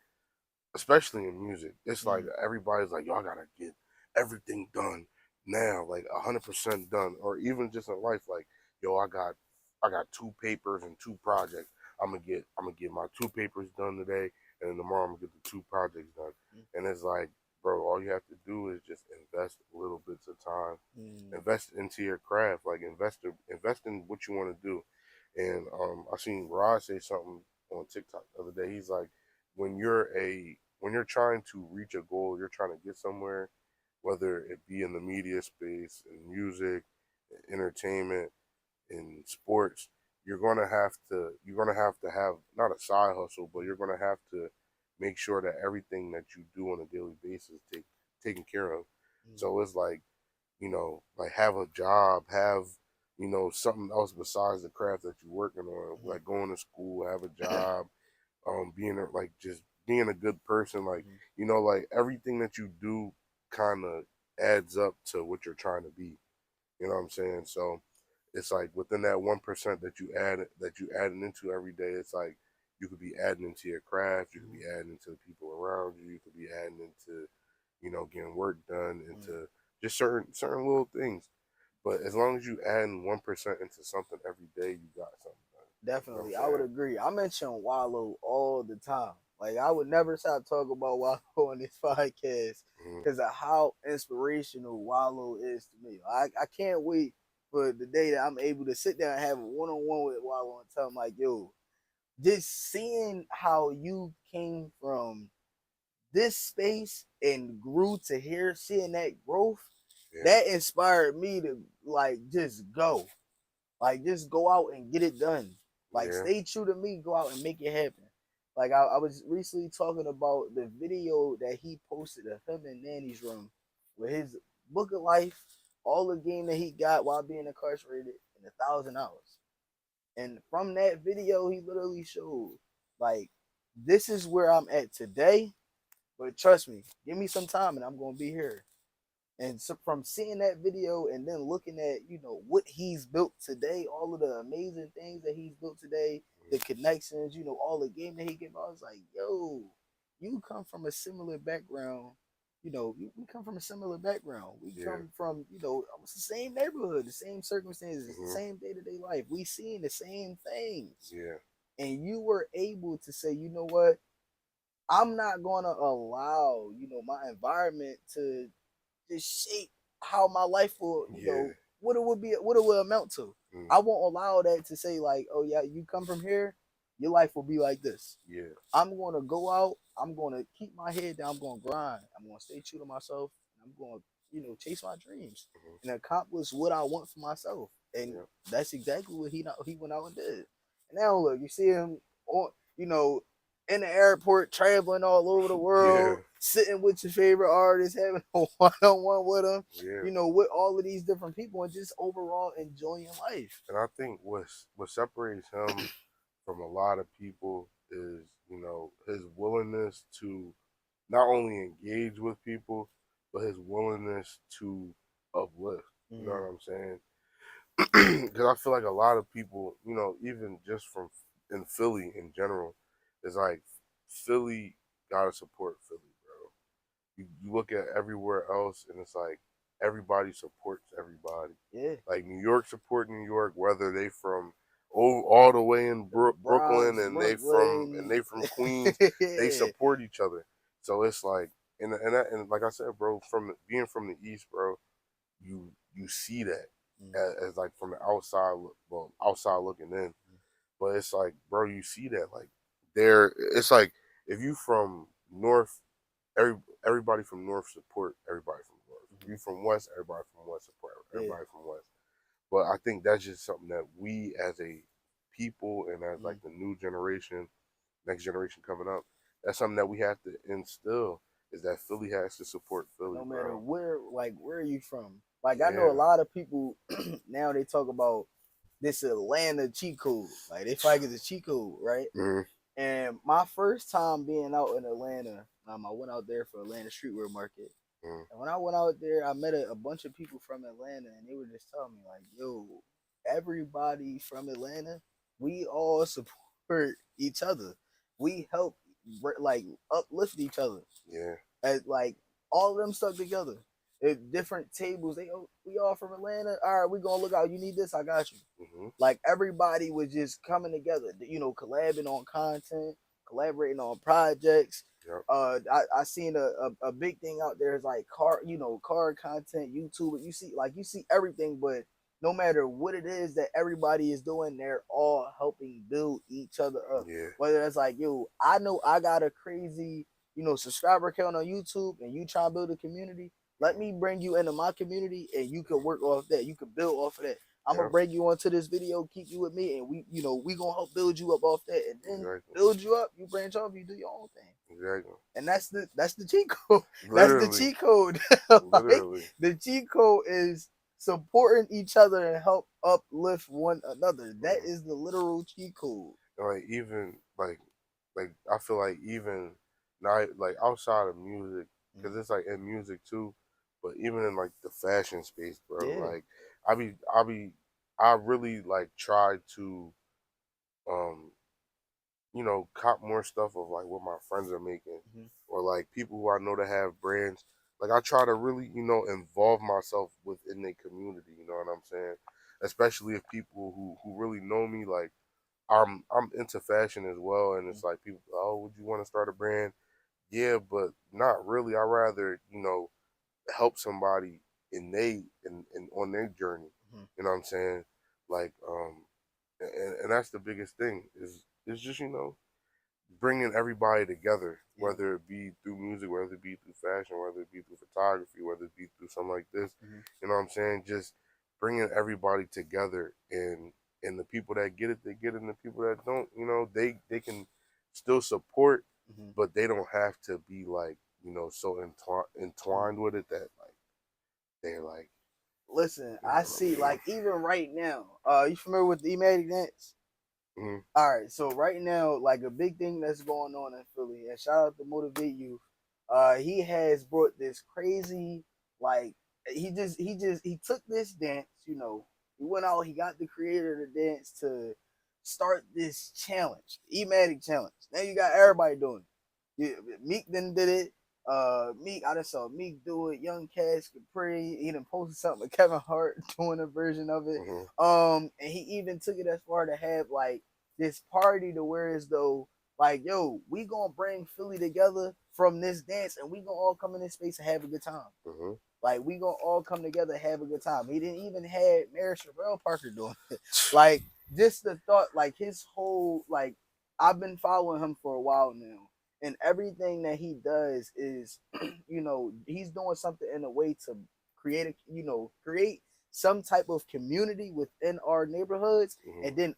especially in music, it's like Mm, everybody's like, yo, I gotta get everything done now, like 100% done, or even just in life, like, yo, I got 2 papers and 2 projects. I'm gonna get my 2 papers done today, and then tomorrow I'm gonna get the 2 projects done. mm, And it's like, bro, all you have to do is just invest little bits of time, mm, invest into your craft, like invest in what you want to do. And I seen Rod say something on TikTok the other day. He's like, when you're trying to reach a goal, you're trying to get somewhere, whether it be in the media space, in music, entertainment, in sports, you're gonna have to have not a side hustle, but you're gonna have to make sure that everything that you do on a daily basis taken care of. mm, So it's like, like have a job, have, something else besides the craft that you're working on, mm, like going to school, have a job, like just being a good person, like, mm, like everything that you do kind of adds up to what you're trying to be. You know what I'm saying? So it's like within that 1% that you adding into every day, it's like you could be adding into your craft, you could mm, be adding into the people around you, you could be adding into, getting work done, mm. into just certain little things. But as long as you adding 1% into something every day, you got something done. You know what I'm Definitely, I would saying? agree. I mention Wallow all the time. Like I would never stop talking about Wallow on this podcast Hmm. because of how inspirational Wallow is to me. I can't wait for the day that I'm able to sit down and have a one on one with Wallow and tell him like, yo, just seeing how you came from this space and grew to here, seeing that growth, Yeah. that inspired me to like just go. Like just go out and get it done. Like Yeah. stay true to me, go out and make it happen. Like I was recently talking about the video that he posted of him in Nanny's room with his book of life, all the game that he got while being incarcerated in 1,000 hours. And from that video, he literally showed like this is where I'm at today, but trust me, give me some time and I'm gonna be here. And so from seeing that video and then looking at, what he's built today, all of the amazing things that he's built today, the connections, all the game that he gave, I was like, yo, you come from a similar background. We come from a similar background. We Yeah. come from, almost the same neighborhood, the same circumstances, the Hmm. same day-to-day life. We seeing the same things. Yeah. And you were able to say, you know what? I'm not gonna allow, my environment to shape how my life will, Yeah. what it would be, what it will amount to. Mm. I won't allow that to say like, oh yeah, you come from here, your life will be like this. Yeah. I'm gonna go out. I'm gonna keep my head down. I'm gonna grind. I'm gonna stay true to myself. I'm gonna, chase my dreams Hmm. and accomplish what I want for myself. And Yeah. that's exactly what he went out and did. And now look, you see him on, you know, in the airport, traveling all over the Yeah. world, sitting with your favorite artist, having a one on one with them, Yeah. with all of these different people, and just overall enjoying life. And I think what separates him from a lot of people is, his willingness to not only engage with people, but his willingness to uplift. You know Mm, what I'm saying? Because I feel like a lot of people, even just from in Philly in general, is like Philly gotta support Philly, bro. You look at everywhere else, and it's like everybody supports everybody. yeah, Like New York support New York, whether they from all the way in the Brooklyn, Bronx, and they from Brooklyn, Queens, they yeah, support each other. So it's like, and like I said, bro, from being from the East, bro, you see that as like from the outside, well, outside looking in. But it's like, bro, you see that like there. It's like if you from North, every everybody from North support everybody from North. If you from West, everybody from West support Yeah. everybody from West. But I think that's just something that we as a people and as like the new generation, next generation coming up, that's something that we have to instill is that Philly has to support Philly, No matter bro. where are you from? Like I know a Yeah. lot of people now they talk about this Atlanta cheat code. Like they fight the cheat code, right? Mm-hmm. And my first time being out in Atlanta, I went out there for Atlanta Streetwear Market. Mm-hmm. And when I went out there, I met a bunch of people from Atlanta, and they were just telling me like, "Yo, everybody from Atlanta, we all support each other. We help like uplift each other. Yeah. As like all of them stuck together. At different tables, we all from Atlanta. All right, we gonna look out. You need this, I got you. Mm-hmm. Like everybody was just coming together, collabing on content, collaborating on projects. Yep. I seen a big thing out there is like car content, YouTube. You see everything, but no matter what it is that everybody is doing, they're all helping build each other up. Yeah. Whether it's like, yo, I know I got a crazy, subscriber count on YouTube, and you try to build a community. Let me bring you into my community, and you can work off that. You can build off of that. I'm gonna Yep. bring you onto this video, keep you with me, and we gonna help build you up off that, and then Exactly. build you up. You branch off, you do your own thing, Exactly. and that's the cheat code. That's the Literally. cheat code. Like Literally. the cheat code is supporting each other and help uplift one another. That Mm. is the literal cheat code. And like even like I feel like even not like outside of music, because it's like in music too, but even in like the fashion space, bro. Yeah. Like I really like try to um cop more stuff of like what my friends are making, Mhm. or like people who I know that have brands. Like I try to really, involve myself within the community. You know what I'm saying? Especially if people who really know me, like I'm into fashion as well, and it's like people, oh, would you want to start a brand? Yeah, but not really. I rather help somebody in on their journey. Mhm. You know what I'm saying? Like and that's the biggest thing is just bringing everybody together, Yeah. whether it be through music, whether it be through fashion, whether it be through photography, whether it be through something like this. Mhm. You know what I'm saying? Just bringing everybody together, and the people that get it, they get it, and the people that don't, they can still support, Mhm. but they don't have to be like so Mhm. entwined with it that like they're like Listen, you I know what I see. mean? Like even right now, you familiar with the Ematic dance? Mm-hmm. All right, so right now, like a big thing that's going on in Philly, and shout out to Motivate Youth. He has brought this crazy, like he took this dance, he went out, he got the creator of the dance to start this challenge, Ematic challenge. Now you got everybody doing it. Meek then did it. Meek, I just saw Meek do it. Young Cash Capri, he done posted something with Kevin Hart doing a version of it. Mm-hmm. And he even took it as far to have like this party to where as though like, yo, we gonna bring Philly together from this dance, and we gonna all come in this space and have a good time. Mm-hmm. Like we gonna all come together and have a good time. He didn't even have Mary Sherelle Parker doing it. Like just the thought, like his whole like I've been following him for a while now. And everything that he does is, he's doing something in a way to create some type of community within our neighborhoods, Mm-hmm. and then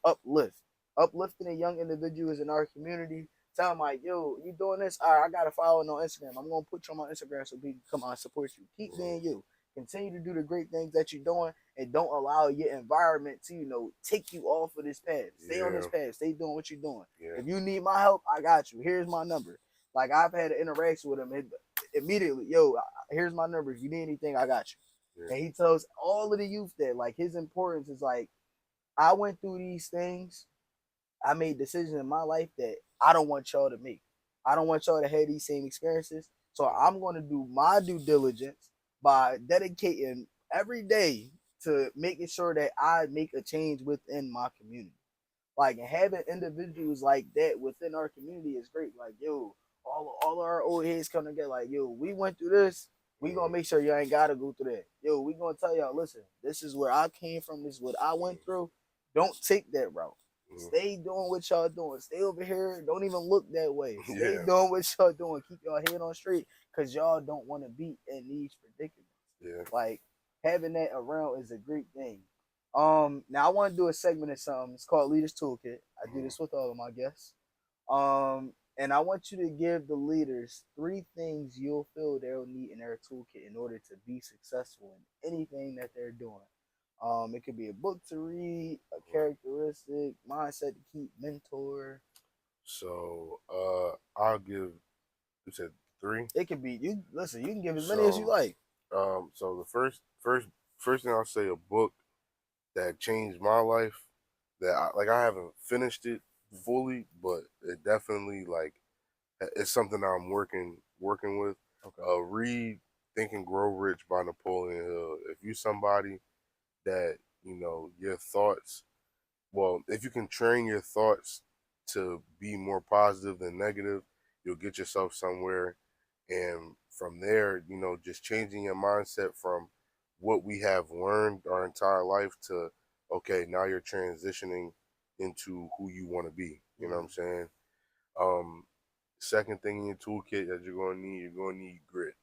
uplifting the young individuals in our community. Tell them like, yo, you doing this? All right, I gotta follow it on Instagram. I'm gonna put you on my Instagram so people can come on and support you. Keep Mm-hmm. being you. Continue to do the great things that you're doing, and don't allow your environment to, take you off of this path. Stay on this Yeah. path. Stay doing what you're doing. Yeah. If you need my help, I got you. Here's my number. Like I've had an interaction with him immediately. Yo, here's my number. If you need anything, I got you. Yeah. And he tells all of the youth that like his importance is like, I went through these things. I made decisions in my life that I don't want y'all to make. I don't want y'all to have these same experiences. So I'm going to do my due diligence by dedicating every day to making sure that I make a change within my community. Like, and having individuals like that within our community is great. Like, yo, all our old heads come together like, yo, we went through this. We gonna make sure you ain't gotta go through that. Yo, we gonna tell y'all, listen, this is where I came from. This is what I went through. Don't take that route. Stay doing what y'all doing. Stay over here. Don't even look that way. Stay doing what y'all doing. Keep y'all head on straight, cause y'all don't want to be in these predicaments. Yeah. Like having that around is a great thing. Now I want to do a segment of something. It's called Leaders Toolkit. I do this with all of my guests. And I want you to give the leaders 3 things you'll feel they'll need in their toolkit in order to be successful in anything that they're doing. It could be a book to read, a characteristic, mindset to keep, mentor. So I'll give. You said 3. It could be you. Listen, you can give as many as you like. So the first thing I'll say, a book that changed my life. That I haven't finished it fully, but it definitely like it's something that I'm working with. Okay. Read Think and Grow Rich by Napoleon Hill. If you somebody that your thoughts, well, if you can train your thoughts to be more positive than negative, you'll get yourself somewhere. And from there, just changing your mindset from what we have learned our entire life to, okay, now you're transitioning into who you want to be. You know what I'm saying? Um, Second thing in your toolkit that you're gonna need grit.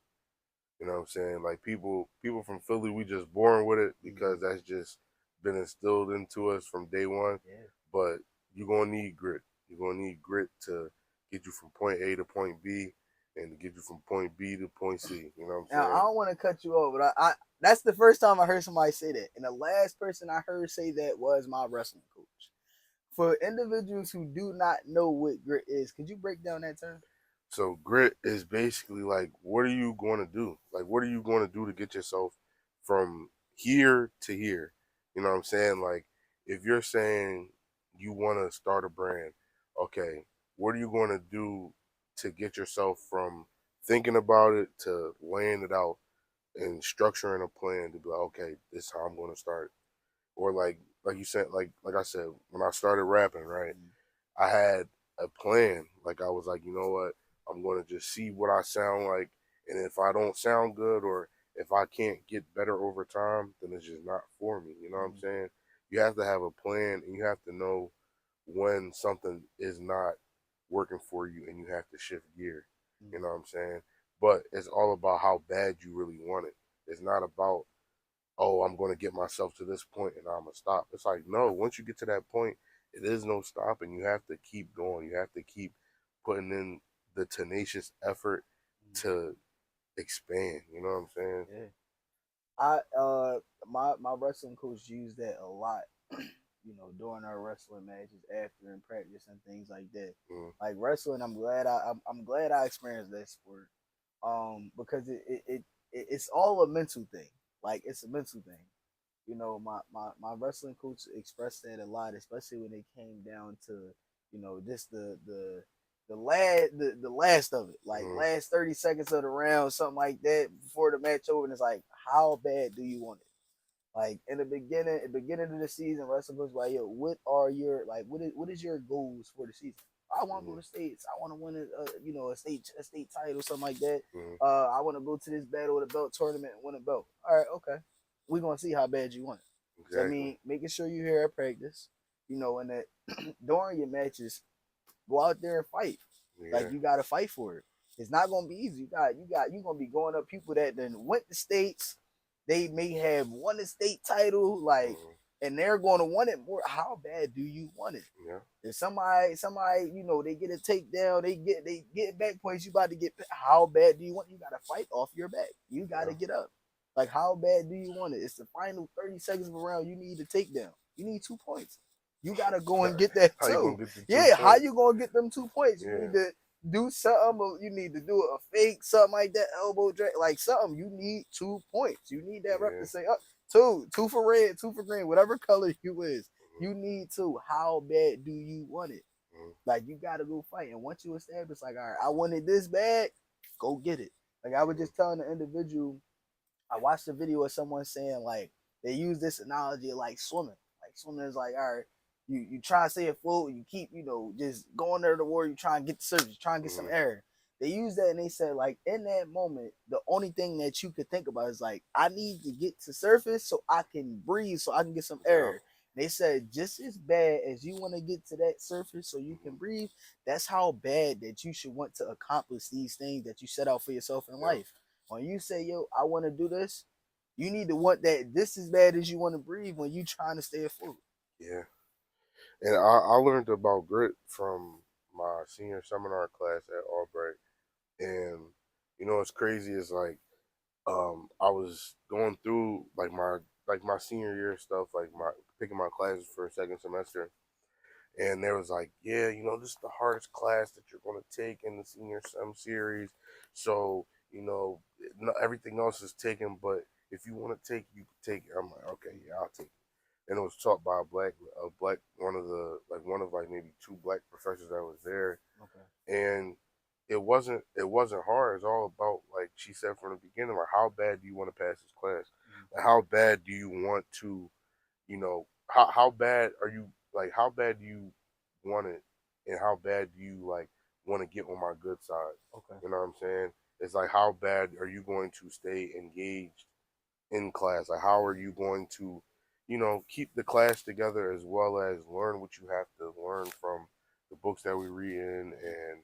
You know what I'm saying? Like people from Philly, we just born with it because that's just been instilled into us from day one. Yeah. But you're gonna need grit. You're gonna need grit to get you from point A to point B, and to get you from point B to point C. You know what I'm Now saying? I don't want to cut you off, but I that's the first time I heard somebody say that, and the last person I heard say that was my wrestling coach. For individuals who do not know what grit is, could you break down that term? So grit is basically like, what are you going to do? Like, what are you going to do to get yourself from here to here? You know what I'm saying? Like, if you're saying you want to start a brand, okay, what are you going to do to get yourself from thinking about it to laying it out and structuring a plan to be like, okay, this is how I'm going to start. Or like you said, like I said, when I started rapping, right? I had a plan. Like, I was like, you know what? I'm gonna just see what I sound like, and if I don't sound good or if I can't get better over time, then it's just not for me. You know what I'm saying? You have to have a plan, and you have to know when something is not working for you, and you have to shift gear. You know what I'm saying? But it's all about how bad you really want it. It's not about, oh, I'm going to get myself to this point and I'm going to stop. It's like, no, once you get to that point, it is no stopping. You have to keep going. You have to keep putting in the tenacious effort to expand. You know what I'm saying? Yeah. My wrestling coach used that a lot, during our wrestling matches, after and practice and things like that. Like wrestling, I'm glad I experienced that sport. Because it's all a mental thing. Like it's a mental thing. My wrestling coach expressed that a lot, especially when it came down to, just the last of it, like last 30 seconds of the round, something like that before the match over. And it's like, how bad do you want it? Like in the beginning of the season, wrestling coach like, yo, what are your what is your goals for the season? I want to go to states. I want to win a state title, something like that. I want to go to this battle with a belt tournament and win a belt. All right, okay. We're gonna see how bad you want it. Exactly. So I mean, making sure you're here at practice, and that during your matches, go out there and fight. Yeah. Like you gotta fight for it. It's not gonna be easy. You're gonna be going up people that then went to states. They may have won a state title, and they're gonna want it more. How bad do you want it? Yeah. If somebody, they get a takedown, they get back points, you about to get. How bad do you want it? You gotta fight off your back. You gotta get up. Like, how bad do you want it? It's the final 30 seconds of a round. You need a takedown. You need 2 points. You gotta go and get that too. How you gonna get them 2 points? You need to do something. You need to do a fake, something like that, elbow drag, like something. You need 2 points. You need that rep to say, two for red, 2 for green, whatever color you is. You need to. How bad do you want it? Like, you gotta go fight. And once you establish, like, all right, I wanted this bad, go get it. Like, I was just telling the individual, I watched a video of someone saying, like, they use this analogy of like swimming. Like, swimming is like, all right, you try to stay afloat, you keep, just going under the water, you try and get the surface, you try and get some air. They used that and they said, like, in that moment, the only thing that you could think about is like, I need to get to surface so I can breathe, so I can get some Yeah. air. They said just as bad as you want to get to that surface so you can breathe, that's how bad that you should want to accomplish these things that you set out for yourself in life. When you say, yo, I want to do this, you need to want that just as bad as you want to breathe when you trying to stay afloat. Yeah. And I learned about grit from my senior seminar class at Albright. And you know what's crazy is like I was going through like my senior year stuff, like my picking my classes for a second semester. And there was like, yeah, you know, this is the hardest class that you're going to take in the senior sem series. So, you know, everything else is taken, but if you want to take, you can take it. I'm like, okay, yeah, I'll take it. And it was taught by a black, one of like maybe two black professors that was there. Okay. And it wasn't hard. It's all about, like she said from the beginning, like how bad do you want to pass this class? Like how bad do you want to, you know, how bad are you, like how bad do you want it, and how bad do you like want to get on my good side? Okay. You know what I'm saying? It's like how bad are you going to stay engaged in class? Like how are you going to, you know, keep the class together as well as learn what you have to learn from the books that we read in, and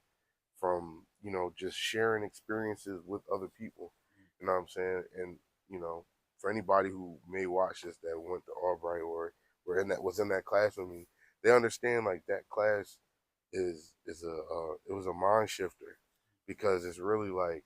from, you know, just sharing experiences with other people. You know what I'm saying? And, you know, for anybody who may watch this that went to Albright or was in that class with me, they understand like that class is a it was a mind shifter, because it's really like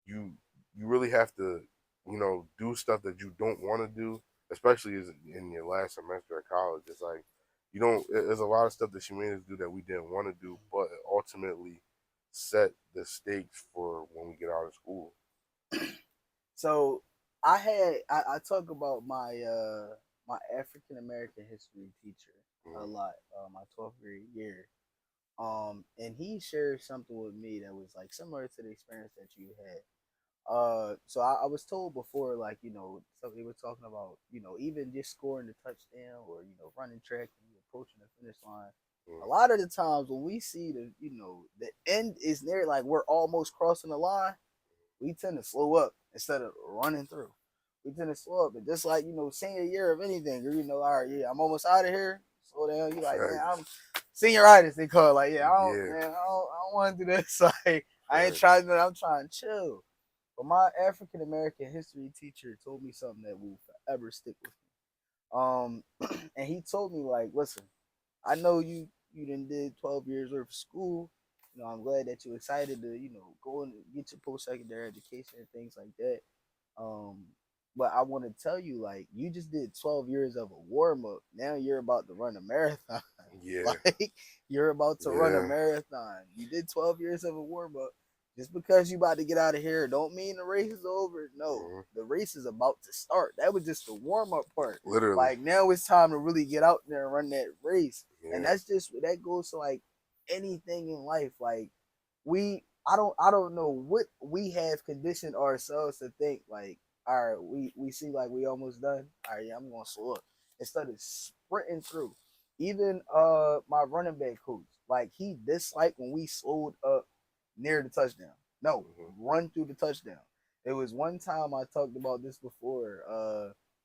you you really have to, you know, do stuff that you don't want to do, especially as in your last semester of college. It's like you don't. There's a lot of stuff that she made us do that we didn't want to do, but it ultimately set the stakes for when we get out of school. So I talk about my African American history teacher a Mm-hmm. lot, my 12th grade year. And he shared something with me that was like similar to the experience that you had. So I was told before, like, so they were talking about, even just scoring the touchdown or, running track and you approaching the finish line. A lot of the times when we see the end is near, like we're almost crossing the line, we tend to slow up instead of running through. We tend to slow up. And just like, senior year of anything, or, all right, yeah, I'm almost out of here. Slow down. You like, man, I'm senioritis, they call it. Like, yeah, Yeah. I don't want to do this. Like, I ain't Facts. trying to, I'm trying to chill. But my African American history teacher told me something that will forever stick with me. And he told me, like, listen, I know you done did 12 years worth of school. I'm glad that you're excited to, go and get your post secondary education and things like that. Um, but I want to tell you, like, you just did 12 years of a warm up. Now you're about to run a marathon. Yeah. Like, you're about to run a Yeah. marathon. You did 12 years of a warm up. Just because you about to get out of here, don't mean the race is over. No, Mm-hmm. the race is about to start. That was just the warm up part. Literally. Like, now it's time to really get out there and run that race. And Yeah. that's just that goes to like anything in life. Like, I don't know what we have conditioned ourselves to think, like, all right, we see like we almost done. All right, yeah, I'm gonna slow up instead of sprinting through. Even my running back coach, like, he disliked when we slowed up near the touchdown. No, Mm-hmm. run through the touchdown. It was one time I talked about this before.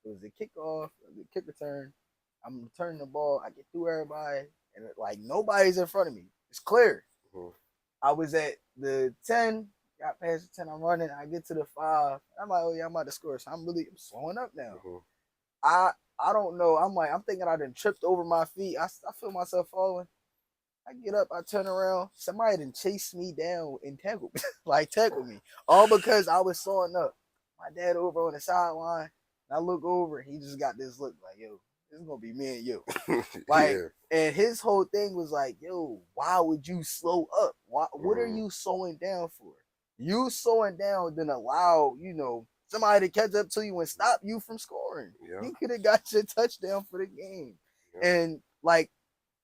It was the kickoff, the kick return. I'm returning the ball. I get through everybody, and like nobody's in front of me. It's clear. Mm-hmm. I was at the 10, got past the 10, I'm running, I get to the 5. I'm like, oh yeah, I'm about to score. So I'm slowing up now. Mm-hmm. I I don't know. I'm thinking I done tripped over my feet. I feel myself falling. I get up, I turn around, somebody done chased me down and tackled me, like tackled me. All because I was slowing up. My dad over on the sideline, and I look over, he just got this look like, yo, this is gonna be me and you. Like, Yeah. and his whole thing was like, yo, why would you slow up? What are Mm-hmm. you slowing down for? You slowing down then allow, somebody to catch up to you and stop you from scoring. Yeah. You could have got your touchdown for the game. Yeah. And like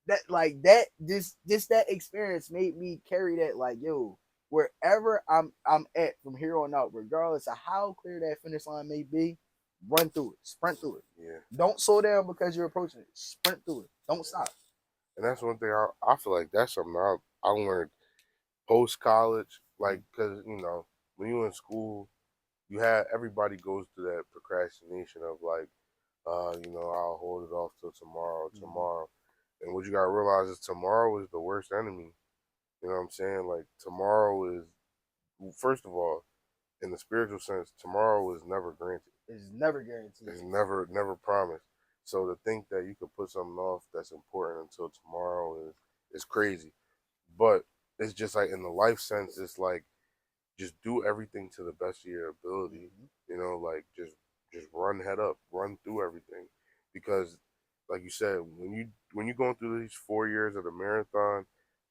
that just that experience made me carry that, like, yo, wherever I'm at from here on out, regardless of how clear that finish line may be, run through it, sprint through it. Yeah. Don't slow down because you're approaching it. Sprint through it. Don't Yeah. stop. And that's one thing I feel like that's something I learned post college, like, because when you in school, you have everybody goes through that procrastination of like, I'll hold it off till tomorrow, Mm-hmm. tomorrow. And what you gotta realize is tomorrow is the worst enemy. You know what I'm saying? Like tomorrow is, first of all, in the spiritual sense, tomorrow is never granted. It's never guaranteed. It's never promised. So to think that you could put something off that's important until tomorrow is crazy. But it's just like in the life sense, it's like just do everything to the best of your ability. Mm-hmm. Like just run head up, run through everything, because like you said, when you going through these 4 years of the marathon,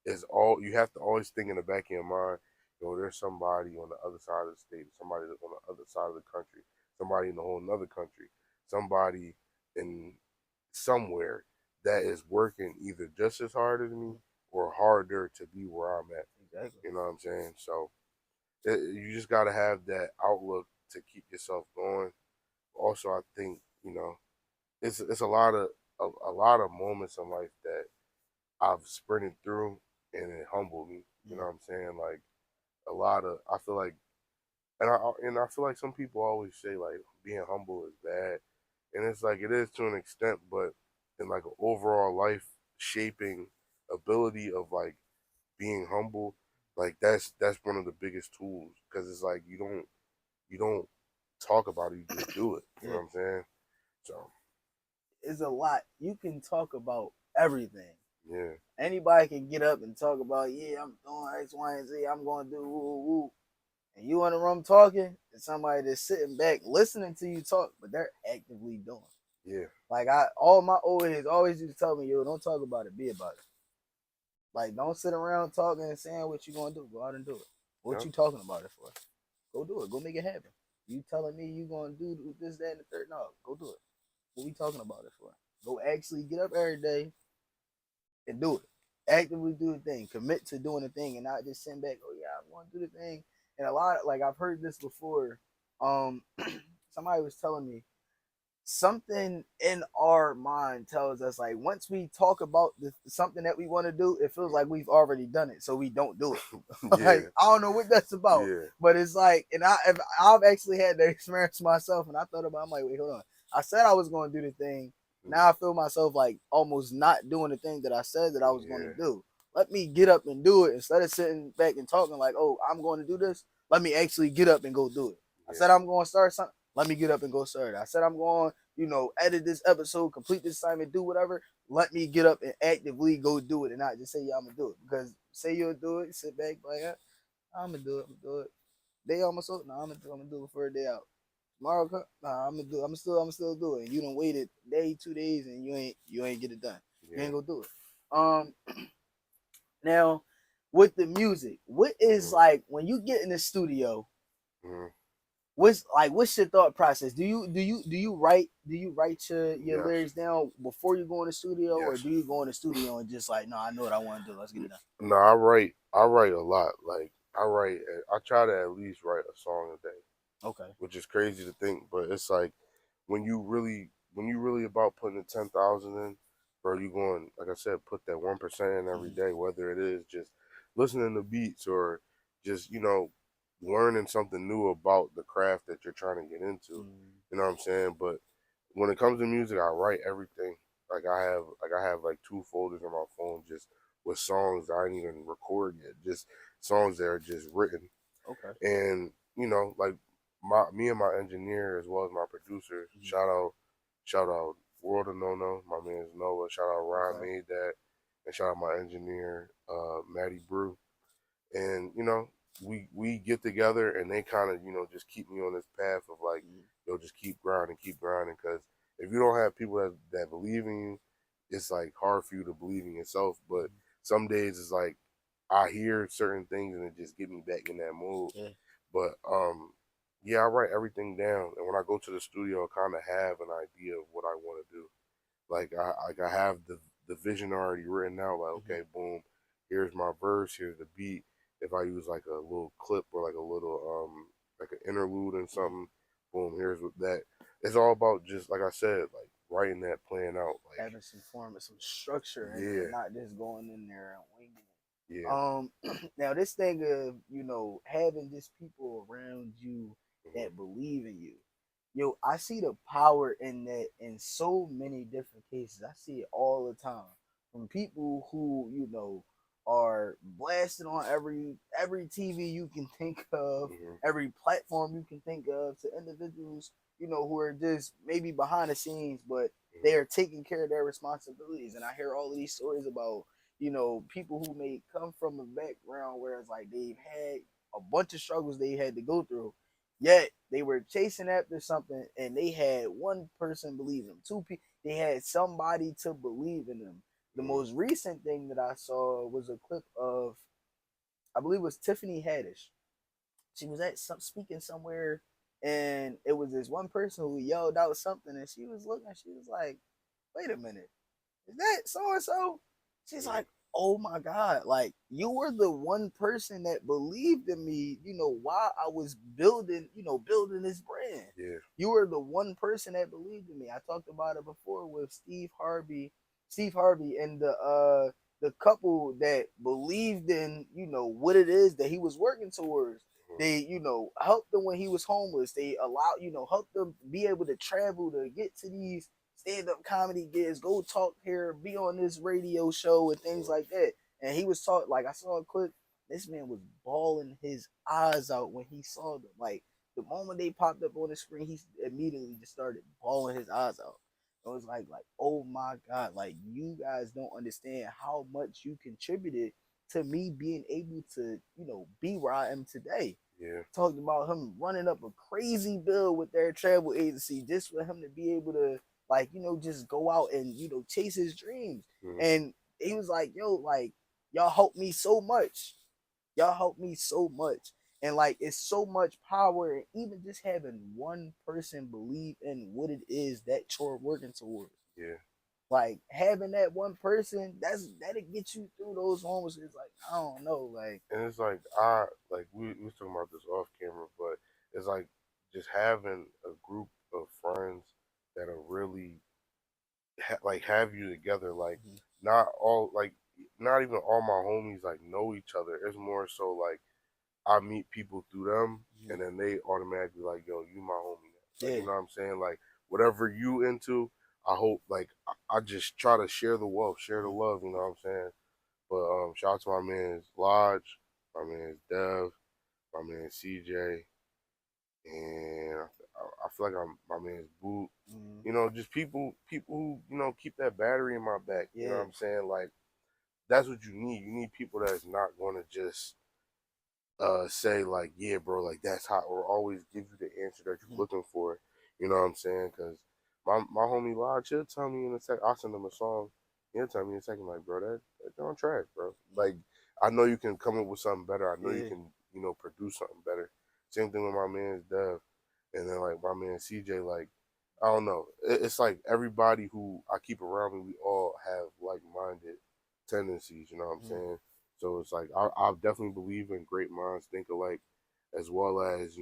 is all you have to always think in the back of your mind. There's somebody on the other side of the state, somebody on the other side of the country, somebody in a whole another country, somebody in somewhere that is working either just as hard as me or harder to be where I'm at. Exactly. You know what I'm saying? So you just got to have that outlook to keep yourself going. Also, I think it's a lot of moments in life that I've sprinted through, and it humbled me. You know Mm-hmm. what I'm saying? Like a lot of I feel like, and I feel like some people always say like being humble is bad, and it's like it is to an extent, but in like an overall life shaping ability of like being humble, like that's one of the biggest tools, because it's like you don't talk about it, you just do it. You know Yeah. what I'm saying? So It's a lot. You can talk about everything. yeah, Anybody can get up and talk about, yeah, I'm doing X, Y, and Z. I'm going to do woo, woo, woo. And you in the room talking, and somebody that's sitting back listening to you talk, but they're actively doing. yeah, Like all my old heads always used to tell me, yo, don't talk about it, be about it. Like, don't sit around talking and saying what you gonna do. Go out and do it. What yeah, you talking about it for? Go do it. Go make it happen. You telling me you gonna do this, that, and the third? No, go do it. What we talking about it for? Go actually get up every day and do it. Actively do the thing. Commit to doing the thing and not just sitting back. Oh yeah, I'm gonna do the thing. And a lot like I've heard this before. Um, somebody was telling me something in our mind tells us like once we talk about something that we want to do, it feels like we've already done it, so we don't do it. Like yeah, I don't know what that's about, yeah, but it's like, and I've actually had that experience myself, and I thought about, I'm like, wait, hold on. I said I was going to do the thing. Now I feel myself like almost not doing the thing that I said that I was going to yeah, do. Let me get up and do it instead of sitting back and talking like, oh, I'm going to do this. Let me actually get up and go do it. I yeah, said I'm going to start something. Let me get up and go start it. I said I'm going, edit this episode, complete this assignment, do whatever. Let me get up and actively go do it and not just say, yeah, I'm going to do it. Because say you'll do it, sit back, like, yeah, I'm going to do it. I'm going to do it. Day almost over. No, I'm gonna do it for a day out. Tomorrow, nah, I'm gonna do. I'm still do it. And you done waited day, 2 days, and you ain't get it done. You yeah. ain't gonna do it. Um, now with the music, what is Mm-hmm. like when you get in the studio? Mm-hmm. What's your thought process? Do you write your Yes, lyrics down before you go in the studio, or yes. do you go in the studio and just like, no, I know what I want to do. Let's get it done. No, I write a lot. Like I try to at least write a song a day, Okay. which is crazy to think, but it's like when you really about putting the 10,000 in, bro, you going, like I said, put that 1% in every Mm-hmm. day, whether it is just listening to beats or just learning something new about the craft that you're trying to get into. Mm-hmm. You know what I'm saying? But when it comes to music, I write everything. Like I have like two folders on my phone just with songs that I didn't even record yet, just songs that are just written. Okay. And like me and my engineer as well as my producers, Mm-hmm. shout out World of No No, my man's Noah, shout out Ryan Okay. made that, and shout out my engineer, Matty Brew. And we get together and they kind of just keep me on this path of like, Mm-hmm. just keep grinding, because if you don't have people that believe in you, it's like hard for you to believe in yourself. But some days it's like I hear certain things and it just get me back in that mood. Yeah. But yeah, I write everything down, and when I go to the studio, I kind of have an idea of what I want to do. Like I have the vision already written out. Like, Mm-hmm. okay, boom, here's my verse, here's the beat. If I use like a little clip or like a little like an interlude and Mm-hmm. something, boom, here's what that. It's all about, just like I said, like writing that plan out. Like, Having some form of some structure and yeah, not just going in there and winging it. Yeah. Now this thing of having just people around you Mm-hmm. that believe in you, I see the power in that in so many different cases. I see it all the time from people who are blasted on every TV you can think of, Mm-hmm. every platform you can think of, to individuals who are just maybe behind the scenes, but they Mm-hmm. are taking care of their responsibilities. And I hear all of these stories about people who may come from a background where it's like they've had a bunch of struggles they had to go through, yet they were chasing after something and they had one person believe them, two people, they had somebody to believe in them. The Mm-hmm. most recent thing that I saw was a clip of, I believe it was Tiffany Haddish. She was at speaking somewhere, and it was this one person who yelled out something, and she was looking, she was like, "Wait a minute, is that so and so?" She's Mm-hmm. like, "Oh my God, like you were the one person that believed in me, while I was building this brand. Yeah. You were the one person that believed in me." I talked about it before with Steve Harvey and the couple that believed in, what it is that he was working towards. Mm-hmm. They, helped him when he was homeless. They allowed, helped them be able to travel to get to these stand-up comedy gigs, go talk here, be on this radio show and things Mm-hmm. like that. And he was talking, like I saw a clip, this man was bawling his eyes out when he saw them. Like the moment they popped up on the screen, he immediately just started bawling his eyes out. It was like, oh my God, like you guys don't understand how much you contributed to me being able to, be where I am today. Yeah. Talked about him running up a crazy bill with their travel agency just for him to be able to, like, just go out and, chase his dreams. Mm-hmm. And he was like, yo, like, y'all helped me so much. Y'all helped me so much. And like it's so much power in even just having one person believe in what it is that you're working towards. Yeah. Like having that one person, that'll get you through those moments. It's like, I don't know, like, And it's like we was talking about this off camera, but it's like just having a group of friends that are really like have you together. Like mhm, not all like not even all my homies like know each other. It's more so like I meet people through them, mhm, and then they automatically like, yo, you my homie now. Like yeah, you know what I'm saying? Like whatever you into, I hope like I just try to share the wealth, share the mhm, love. You know what I'm saying? But shout out to my man's Lodge, my man's Dev, my man CJ, and I feel like I'm my man's Boot. mhm, You know, just people who keep that battery in my back. You know yeah, what I'm saying? Like that's what you need. You need people that's not going to just say like, yeah, bro, like that's hot, or always give you the answer that you're mhm, looking for. You know what I'm saying? Because my homie Lodge, he'll tell me in a sec. I'll send him a song. He'll tell me in a second, like, bro, that on trash, bro. Like, I know you can come up with something better. I know you yeah, can, produce something better. Same thing with my man's Dev, and then like my man CJ. Like, I don't know. It's like everybody who I keep around me, we all have like-minded tendencies. You know what I'm mhm. saying? So it's like I definitely believe in great minds think alike, as well as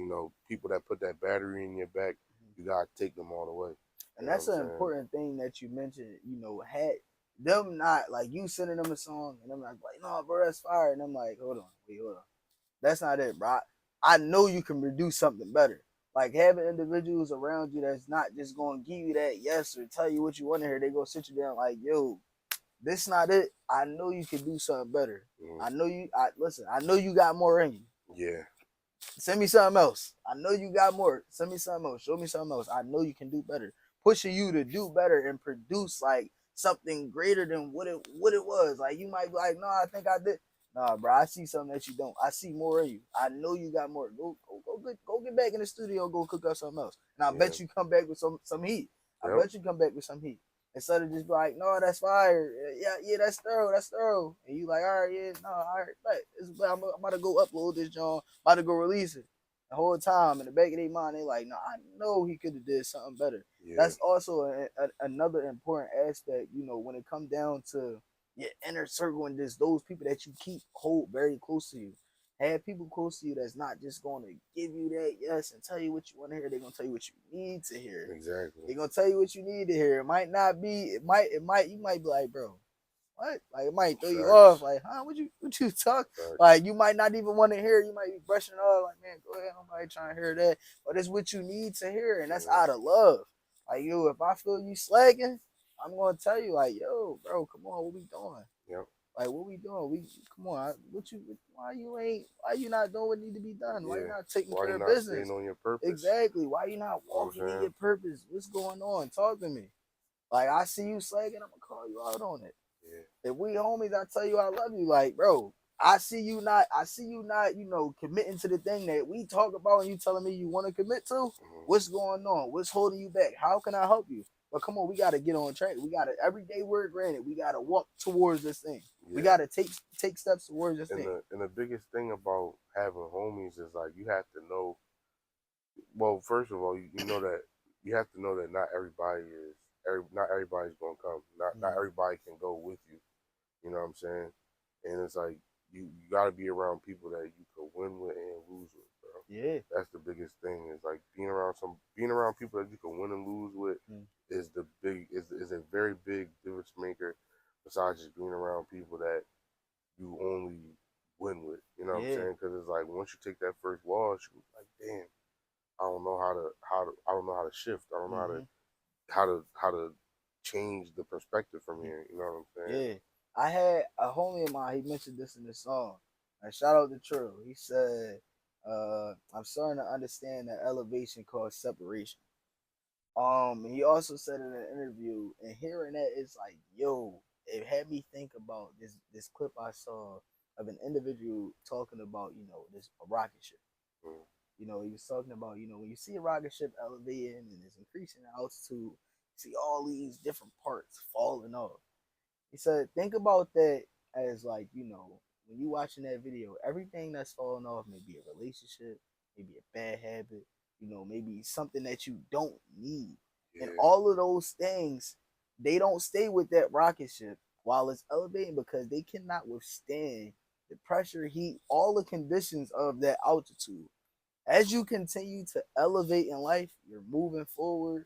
people that put that battery in your back. You gotta take them all the way. You And know what that's I'm an saying? important thing that you mentioned. Had them not like you sending them a song and I'm like, no, bro, that's fire. And I'm like, hold on, wait, hold on. That's not it, bro. I know you can produce something better. Like having individuals around you that's not just going to give you that yes or tell you what you want to hear. They go sit you down like, yo, this not it. I know you can do something better. Mm, I know you. I listen. I know you got more in you. yeah, Send me something else. I know you got more. Send me something else. Show me something else. I know you can do better. Pushing you to do better and produce like something greater than what it was. Like you might be like, no, I think I did. Nah, bro, I see something that you don't. I see more in you. I know you got more. Go get back in the studio. Go cook up something else. And I yeah, bet you come back with some heat. I yep, bet you come back with some heat. Instead of just be like, no, that's fire. Yeah, that's thorough. And you like, all right, yeah, no, all right, but I'm about to go upload this, John. About to go release it. The whole time in the back of their mind, they like, no, I know he could have did something better. yeah, That's also another important aspect, when it comes down to your inner circle and just those people that you keep hold very close to you. Have people close to you that's not just going to give you that yes and tell you what you want to hear. They're going to tell you what you need to hear. exactly. They're going to tell you what you need to hear. It might not be, you might be like, bro, what? Like it might throw you Facts. off. Like, huh? What you talk? Facts. Like you might not even want to hear it. You might be brushing it off. Like, man, go ahead. Nobody trying to hear that. But it's what you need to hear, and that's out of love. Like, yo, if I feel you slagging, I'm gonna tell you, like, yo, bro, come on, what we doing? Yep. Like, what we doing? We come on. Why you not doing what need to be done? Why you Yeah. not taking Why care you of not business? staying on your purpose? Exactly. Why you not You know what I'm walking in saying? your purpose? What's going on? Talk to me. Like, I see you slagging, I'm gonna call you out on it. Yeah. If we homies, I tell you I love you. Like, bro, I see you not, committing to the thing that we talk about and you telling me you want to commit to. What's going on? What's holding you back? How can I help you? But come on, we gotta get on track. We gotta every day we're granted. We gotta walk towards this thing. Yeah. We gotta take steps towards this And thing. the biggest thing about having homies is like you have to know. Well, first of all, you know that you have to know that not not everybody's gonna come. Not everybody can go with you. You know what I'm saying? And it's like you got to be around people that you can win with and lose with, bro. Yeah. That's the biggest thing. Is like being around people that you can win and lose with is a very big difference maker. Besides just being around people that you only win with, you know what I'm saying? Because it's like once you take that first loss, you're like, damn, I don't know I don't know how to shift. I don't know how to change the perspective from here. You know what I'm saying? Yeah. I had a homie of mine, he mentioned this in the song. And shout out to Trill. He said, I'm starting to understand that elevation caused separation. He also said in an interview, and hearing that, it's like, yo, it had me think about this clip I saw of an individual talking about, this a rocket ship. He was talking about, when you see a rocket ship elevating and it's increasing in altitude, you see all these different parts falling off. He said, think about that as like, when you watching that video, everything that's falling off may be a relationship, maybe a bad habit, maybe something that you don't need. Yeah. And all of those things, they don't stay with that rocket ship while it's elevating because they cannot withstand the pressure, heat, all the conditions of that altitude. As you continue to elevate in life, you're moving forward,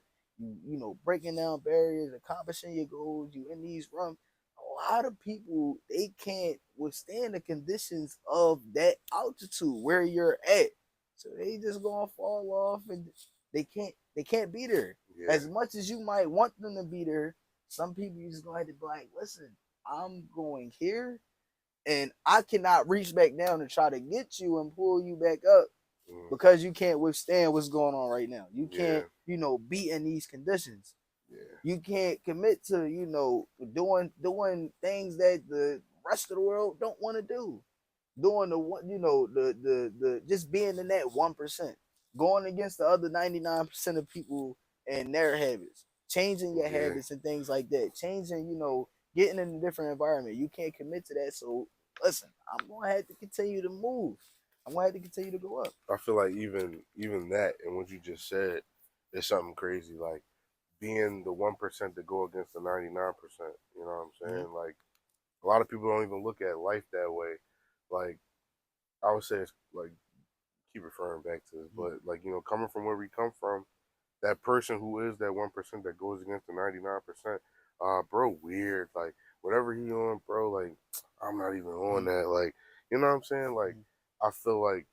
breaking down barriers, accomplishing your goals, you in these runs. A lot of people, they can't withstand the conditions of that altitude where you're at. So they just gonna fall off and they can't be there. Yeah. As much as you might want them to be there, some people you just gonna have to be like, listen, I'm going here and I cannot reach back down and try to get you and pull you back up because you can't withstand what's going on right now. You can't, be in these conditions. Yeah. You can't commit to, doing things that the rest of the world don't want to do. Doing the one, the just being in that 1%, going against the other 99% of people and their habits, changing your habits and things like that, changing, getting in a different environment. You can't commit to that. So listen, I'm gonna have to continue to move. I'm gonna have to continue to go up. I feel like even that and what you just said is something crazy. Like being the 1% to go against the 99%. You know what I'm saying? Like a lot of people don't even look at life that way. Like I would say, it's like keep referring back to this, but like coming from where we come from, that person who is that 1% that goes against the 99%, bro, weird. Like whatever he on, bro, like I'm not even on that. Like you know what I'm saying? Like I feel like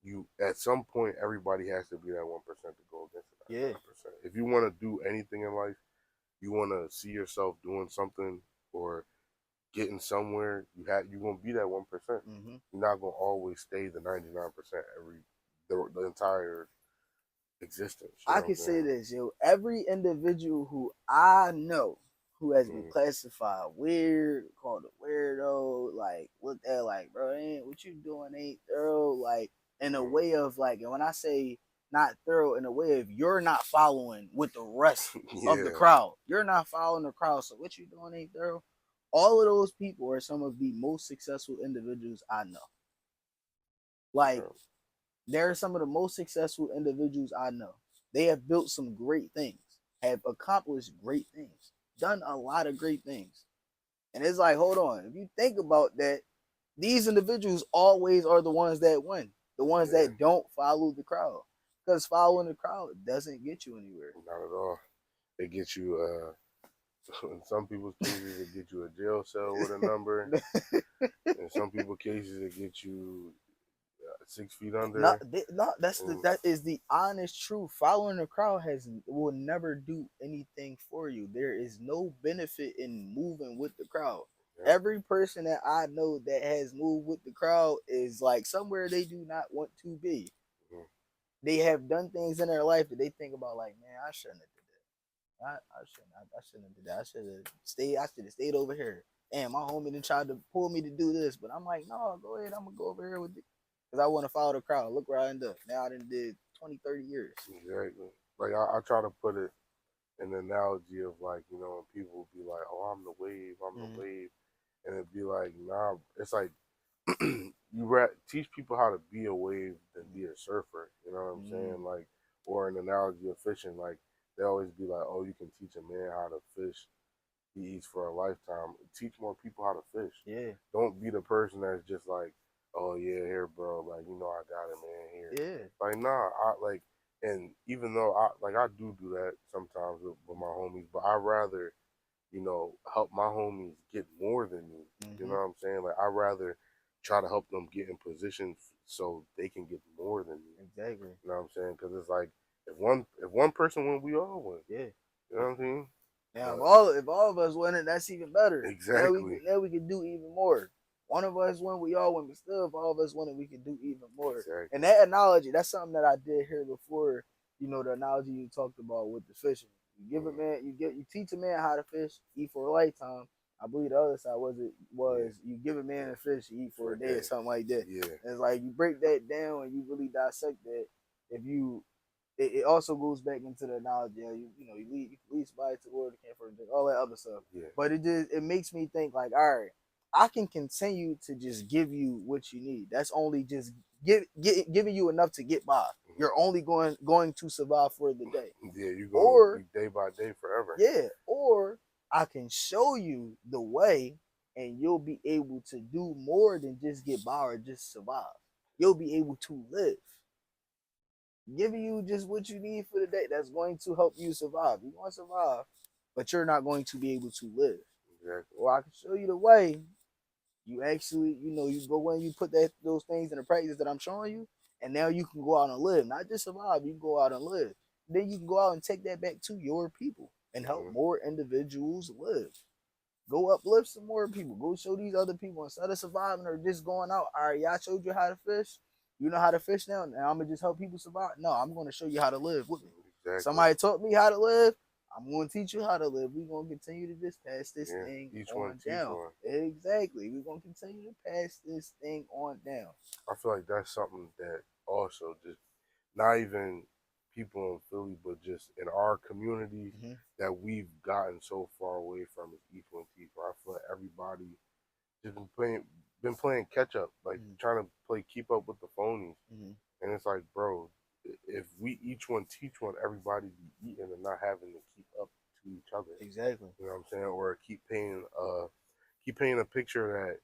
you at some point everybody has to be that 1% to go against the 99%. If you want to do anything in life, you want to see yourself doing something or getting somewhere, you're gonna be that 1%. You're not gonna always stay the 99% the entire existence. I can say this, every individual who I know who has been classified weird, called a weirdo, like looked at like, bro, ain't what you doing ain't thorough, like in a way of like, and when I say not thorough, in a way of you're not following with the rest of the crowd. You're not following the crowd, so what you doing ain't thorough. All of those people are some of the most successful individuals I know. Like, they're some of the most successful individuals I know. They have built some great things, have accomplished great things, done a lot of great things. And it's like, hold on, if you think about that, these individuals always are the ones that win, the ones that don't follow the crowd. Because following the crowd doesn't get you anywhere. Not at all. It gets you In some people's cases, it get you a jail cell with a number. In some people's cases, it get you 6 feet not, under. not And that is the honest truth. Following the crowd will never do anything for you. There is no benefit in moving with the crowd. yeah, Every person that I know that has moved with the crowd is like somewhere they do not want to be. mhm, They have done things in their life that they think about like, man, I shouldn't have did that. I shouldn't have did that. I should have stayed over here. And my homie then tried to pull me to do this, but I'm like, no, go ahead. I'm gonna go over here with it. Because I want to follow the crowd. Look where I end up. Now I done did 20, 30 years. exactly. Like I try to put it in the analogy of like, when people be like, "Oh, I'm the wave, I'm the Mm-hmm. wave," and it'd be like, nah, it's like teach people how to be a wave than be a surfer. You know what I'm Mm-hmm. saying? Like, or an analogy of fishing, like they always be like, "Oh, you can teach a man how to fish. He eats for a lifetime." Teach more people how to fish. Yeah. Don't be the person that's just like, "Oh yeah, here, bro. Like, I got it, man. Here." Yeah. Like, nah, I like, and even though I do that sometimes with my homies, but I rather help my homies get more than me. You know Mm-hmm. what I'm saying? Like I rather try to help them get in position so they can get more than me. Exactly. You know what I'm saying? Because it's like if one person win, we all win. Yeah. You know what I'm saying? Now But if all of us win it, that's even better. exactly, Now we can do even more. One of us win, we all win, but still, if all of us win it, we can do even more. And exactly. that analogy, that's something that I did hear before. You know, the analogy you talked about with the fishing. You give a Mm, man, you teach a man how to fish, eat for a lifetime. I believe the other side yeah, was you give a man a fish, you eat for for a a day or day. something like that. Yeah, And it's like you break that down and you really dissect that. If you it also goes back into the analogy. You can lead somebody to the Lord, camp for drink, all that other stuff. yeah, But it makes me think like, all right, I can continue to just give you what you need. That's only just giving you enough to get by. mhm. You're only going to survive for the day. Yeah. You're gonna Or be day by day forever. yeah, or I can show you the way, and you'll be able to do more than just get by or just survive. You'll be able to live, giving you just what you need for the day that's going to help you survive. You want to survive, but you're not going to be able to live. Exactly. Or I can show you the way. You actually, you go when you put those things in the practice that I'm showing you, and now you can go out and live, not just survive. You can go out and live. Then you can go out and take that back to your people and help Hmm. more individuals live. Go uplift some more people. Go show these other people instead of surviving or just going out. All right, y'all showed you how to fish. You know how to fish now. Now I'm gonna just help people survive. No, I'm gonna show you how to live with me. Exactly. Somebody taught me how to live. I'm gonna teach you how to live. We're gonna continue to just pass this Yeah. thing Each one on teach down. one. Exactly. We're gonna continue to pass this thing on down. I feel like that's something that also just not even people in Philly, but just in our communities Mm-hmm. that we've gotten so far away from is each one teach one. I feel like everybody just been playing catch up, like Mm-hmm. trying to play keep up with the phonies. Mm-hmm. And it's like, bro, if we each one teach one, everybody be eating and not having to keep up to each other. Exactly. You know what I'm saying? Or keep painting a picture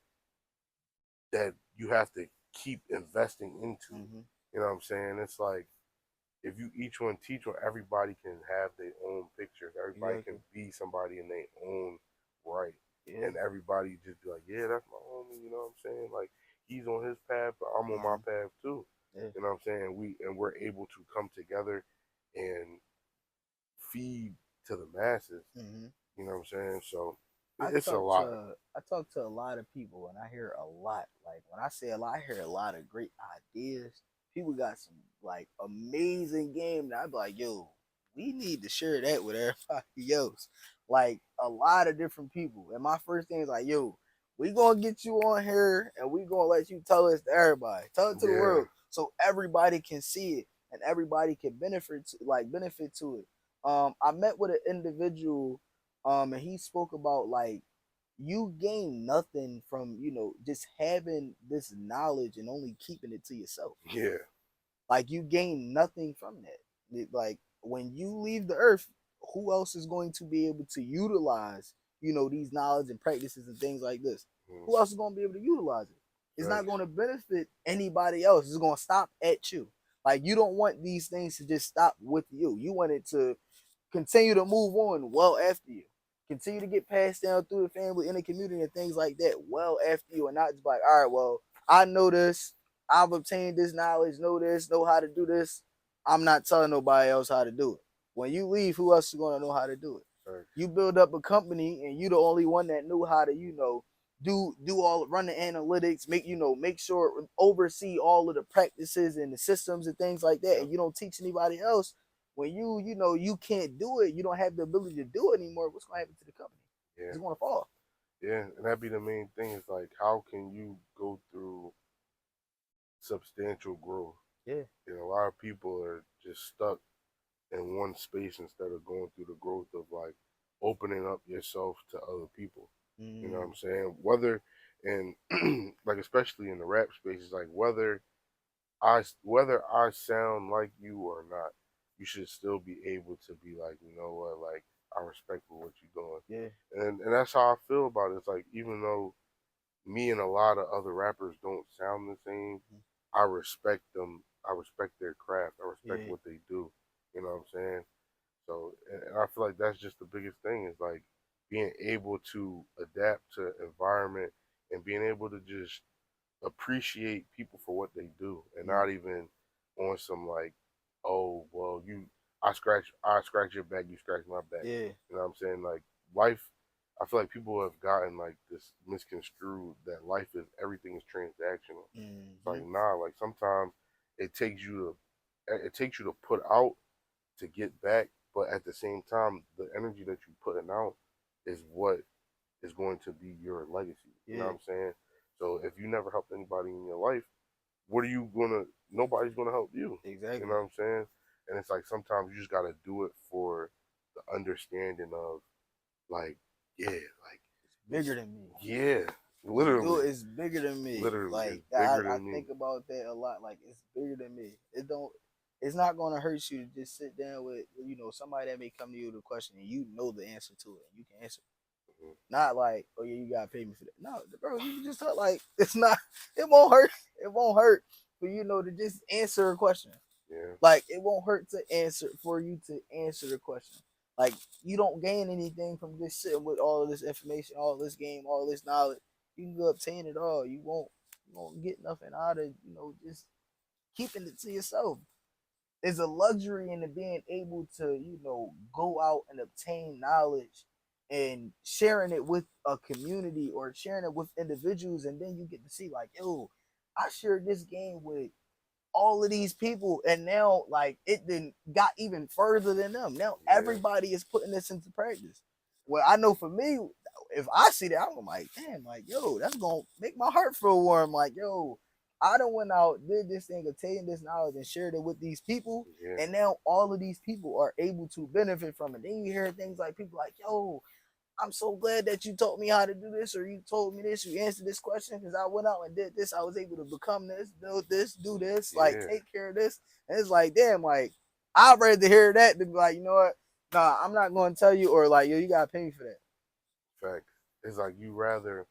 that you have to keep investing into. Mm-hmm. You know what I'm saying? It's like if you each one teach one, everybody can have their own pictures. Everybody can Exactly. be somebody in their own right. Yeah. And everybody just be like, yeah, that's my homie. You know what I'm saying? Like he's on his path, but I'm on my Mm-hmm. path too. Yeah. You know what I'm saying? We're able to come together and feed to the masses. Mm-hmm. You know what I'm saying? So I it's a talk lot. to I talk to a lot of people, and I hear a lot. Like when I say a lot, I hear a lot of great ideas. People got some like amazing game that I'd be like, yo, we need to share that with everybody else. Like a lot of different people. And my first thing is like, yo, we gonna get you on here and we gonna let you tell this to everybody. Tell it to the Yeah, world so everybody can see it and everybody can benefit to it. I met with an individual and he spoke about like you gain nothing from just having this knowledge and only keeping it to yourself. yeah, Like you gain nothing from that. Like when you leave the earth, who else is going to be able to utilize these knowledge and practices and things like this? mm, Who else is going to be able to utilize it? It's not facts. going to benefit anybody else. It's going to stop at you. Like you don't want these things to just stop with you. You want it to continue to move on well after you. continue to get passed down through the family and the community and things like that well after you, and not just like, all right, well, I know this, I've obtained this knowledge, know this, know how to do this. I'm not telling nobody else how to do it. When you leave, who else is going to know how to do it? Right. You build up a company and you the only one that knew how to, do all run the analytics, make sure oversee all of the practices and the systems and things like that, and you don't teach anybody else. When you can't do it, you don't have the ability to do it anymore. What's going to happen to the company? Yeah. It's going to fall. Yeah, and that'd be the main thing. Is like, how can you go through substantial growth? Yeah. A lot of people are just stuck in one space instead of going through the growth of like opening up yourself to other people. You know what I'm saying? Whether and like especially in the rap space, it's like whether I sound like you or not, you should still be able to be like, you know what, like I respect for what you're doing. Yeah. And that's how I feel about it. It's like even though me and a lot of other rappers don't sound the same, I respect them. I respect their craft. I respect what they do. You know what I'm saying? So, and I feel like that's just the biggest thing is like being able to adapt to environment and being able to just appreciate people for what they do and not even on some like, oh well, I scratch your back, you scratch my back. Yeah. You know what I'm saying? Like life, I feel like people have gotten like this misconstrued that life is everything is transactional. It's like nah, like sometimes it takes you to put out to get back, but at the same time, the energy that you're putting out is what is going to be your legacy. You know what I'm saying? So if you never helped anybody in your life, what are you gonna? Nobody's gonna help you. Exactly. You know what I'm saying? And it's like sometimes you just gotta do it for the understanding of, like, yeah, like it's bigger than me. Yeah, literally, it's bigger than me. Literally, like it's bigger I than me. think about that a lot. Like it's bigger than me. It's not going to hurt you to just sit down with somebody that may come to you with a question and you know the answer to it and you can answer. Not like, oh yeah, you gotta pay me for that. No, bro, you can just tell like it's not. It won't hurt. It won't hurt for to just answer a question. Yeah. Like it won't hurt to answer for you to answer the question. Like you don't gain anything from just sitting with all of this information, all this game, all this knowledge. You can go obtain it all. You won't get nothing out of just keeping it to yourself. There's a luxury in being able to go out and obtain knowledge and sharing it with a community or sharing it with individuals, and then you get to see like, yo, I shared this game with all of these people, and now like it then got even further than them. Now everybody is putting this into practice. Well, I know for me, if I see that, I'm like, damn, like, yo, that's gonna make my heart feel warm. Like, yo, I done went out, did this thing, obtained this knowledge, and shared it with these people, and now all of these people are able to benefit from it. Then you hear things like people like, yo, I'm so glad that you taught me how to do this, or you told me this, you answered this question because I went out and did this. I was able to become this, do this, like take care of this. And it's like, damn, like I'd rather hear that than be like, you know what? Nah, I'm not going to tell you, or like, yo, you got to pay me for that. Fact. It's like you rather,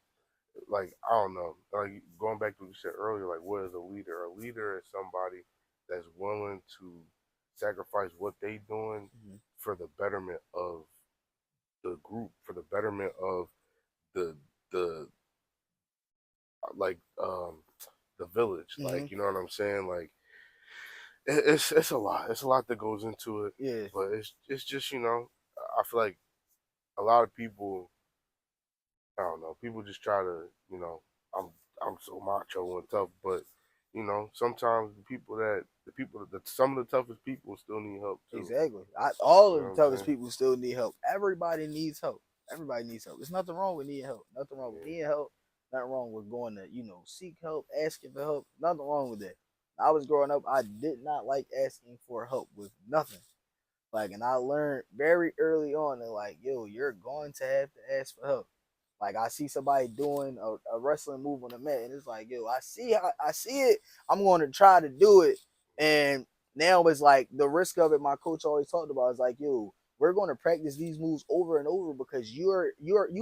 like, I don't know, like going back to what you said earlier, like what is a leader? A leader is somebody that's willing to sacrifice what they doing for the betterment of the group, for the betterment of the like the village. Like, you know what I'm saying? Like it's a lot. It's a lot that goes into it. Yeah. But it's just, I feel like a lot of people, I don't know, people just try to, I'm so macho and tough, but sometimes some of the toughest people still need help too. Exactly. All of the toughest people still need help. Everybody needs help. Everybody needs help. There's nothing wrong with needing help. Nothing wrong with needing help. Nothing wrong with going to, seek help, asking for help. Nothing wrong with that. I was growing up, I did not like asking for help with nothing. Like, and I learned very early on that, like, yo, you're going to have to ask for help. Like, I see somebody doing a wrestling move on the mat, and it's like, yo, I see it. I'm going to try to do it. And now it's like the risk of it. My coach always talked about is like, yo, we're going to practice these moves over and over because you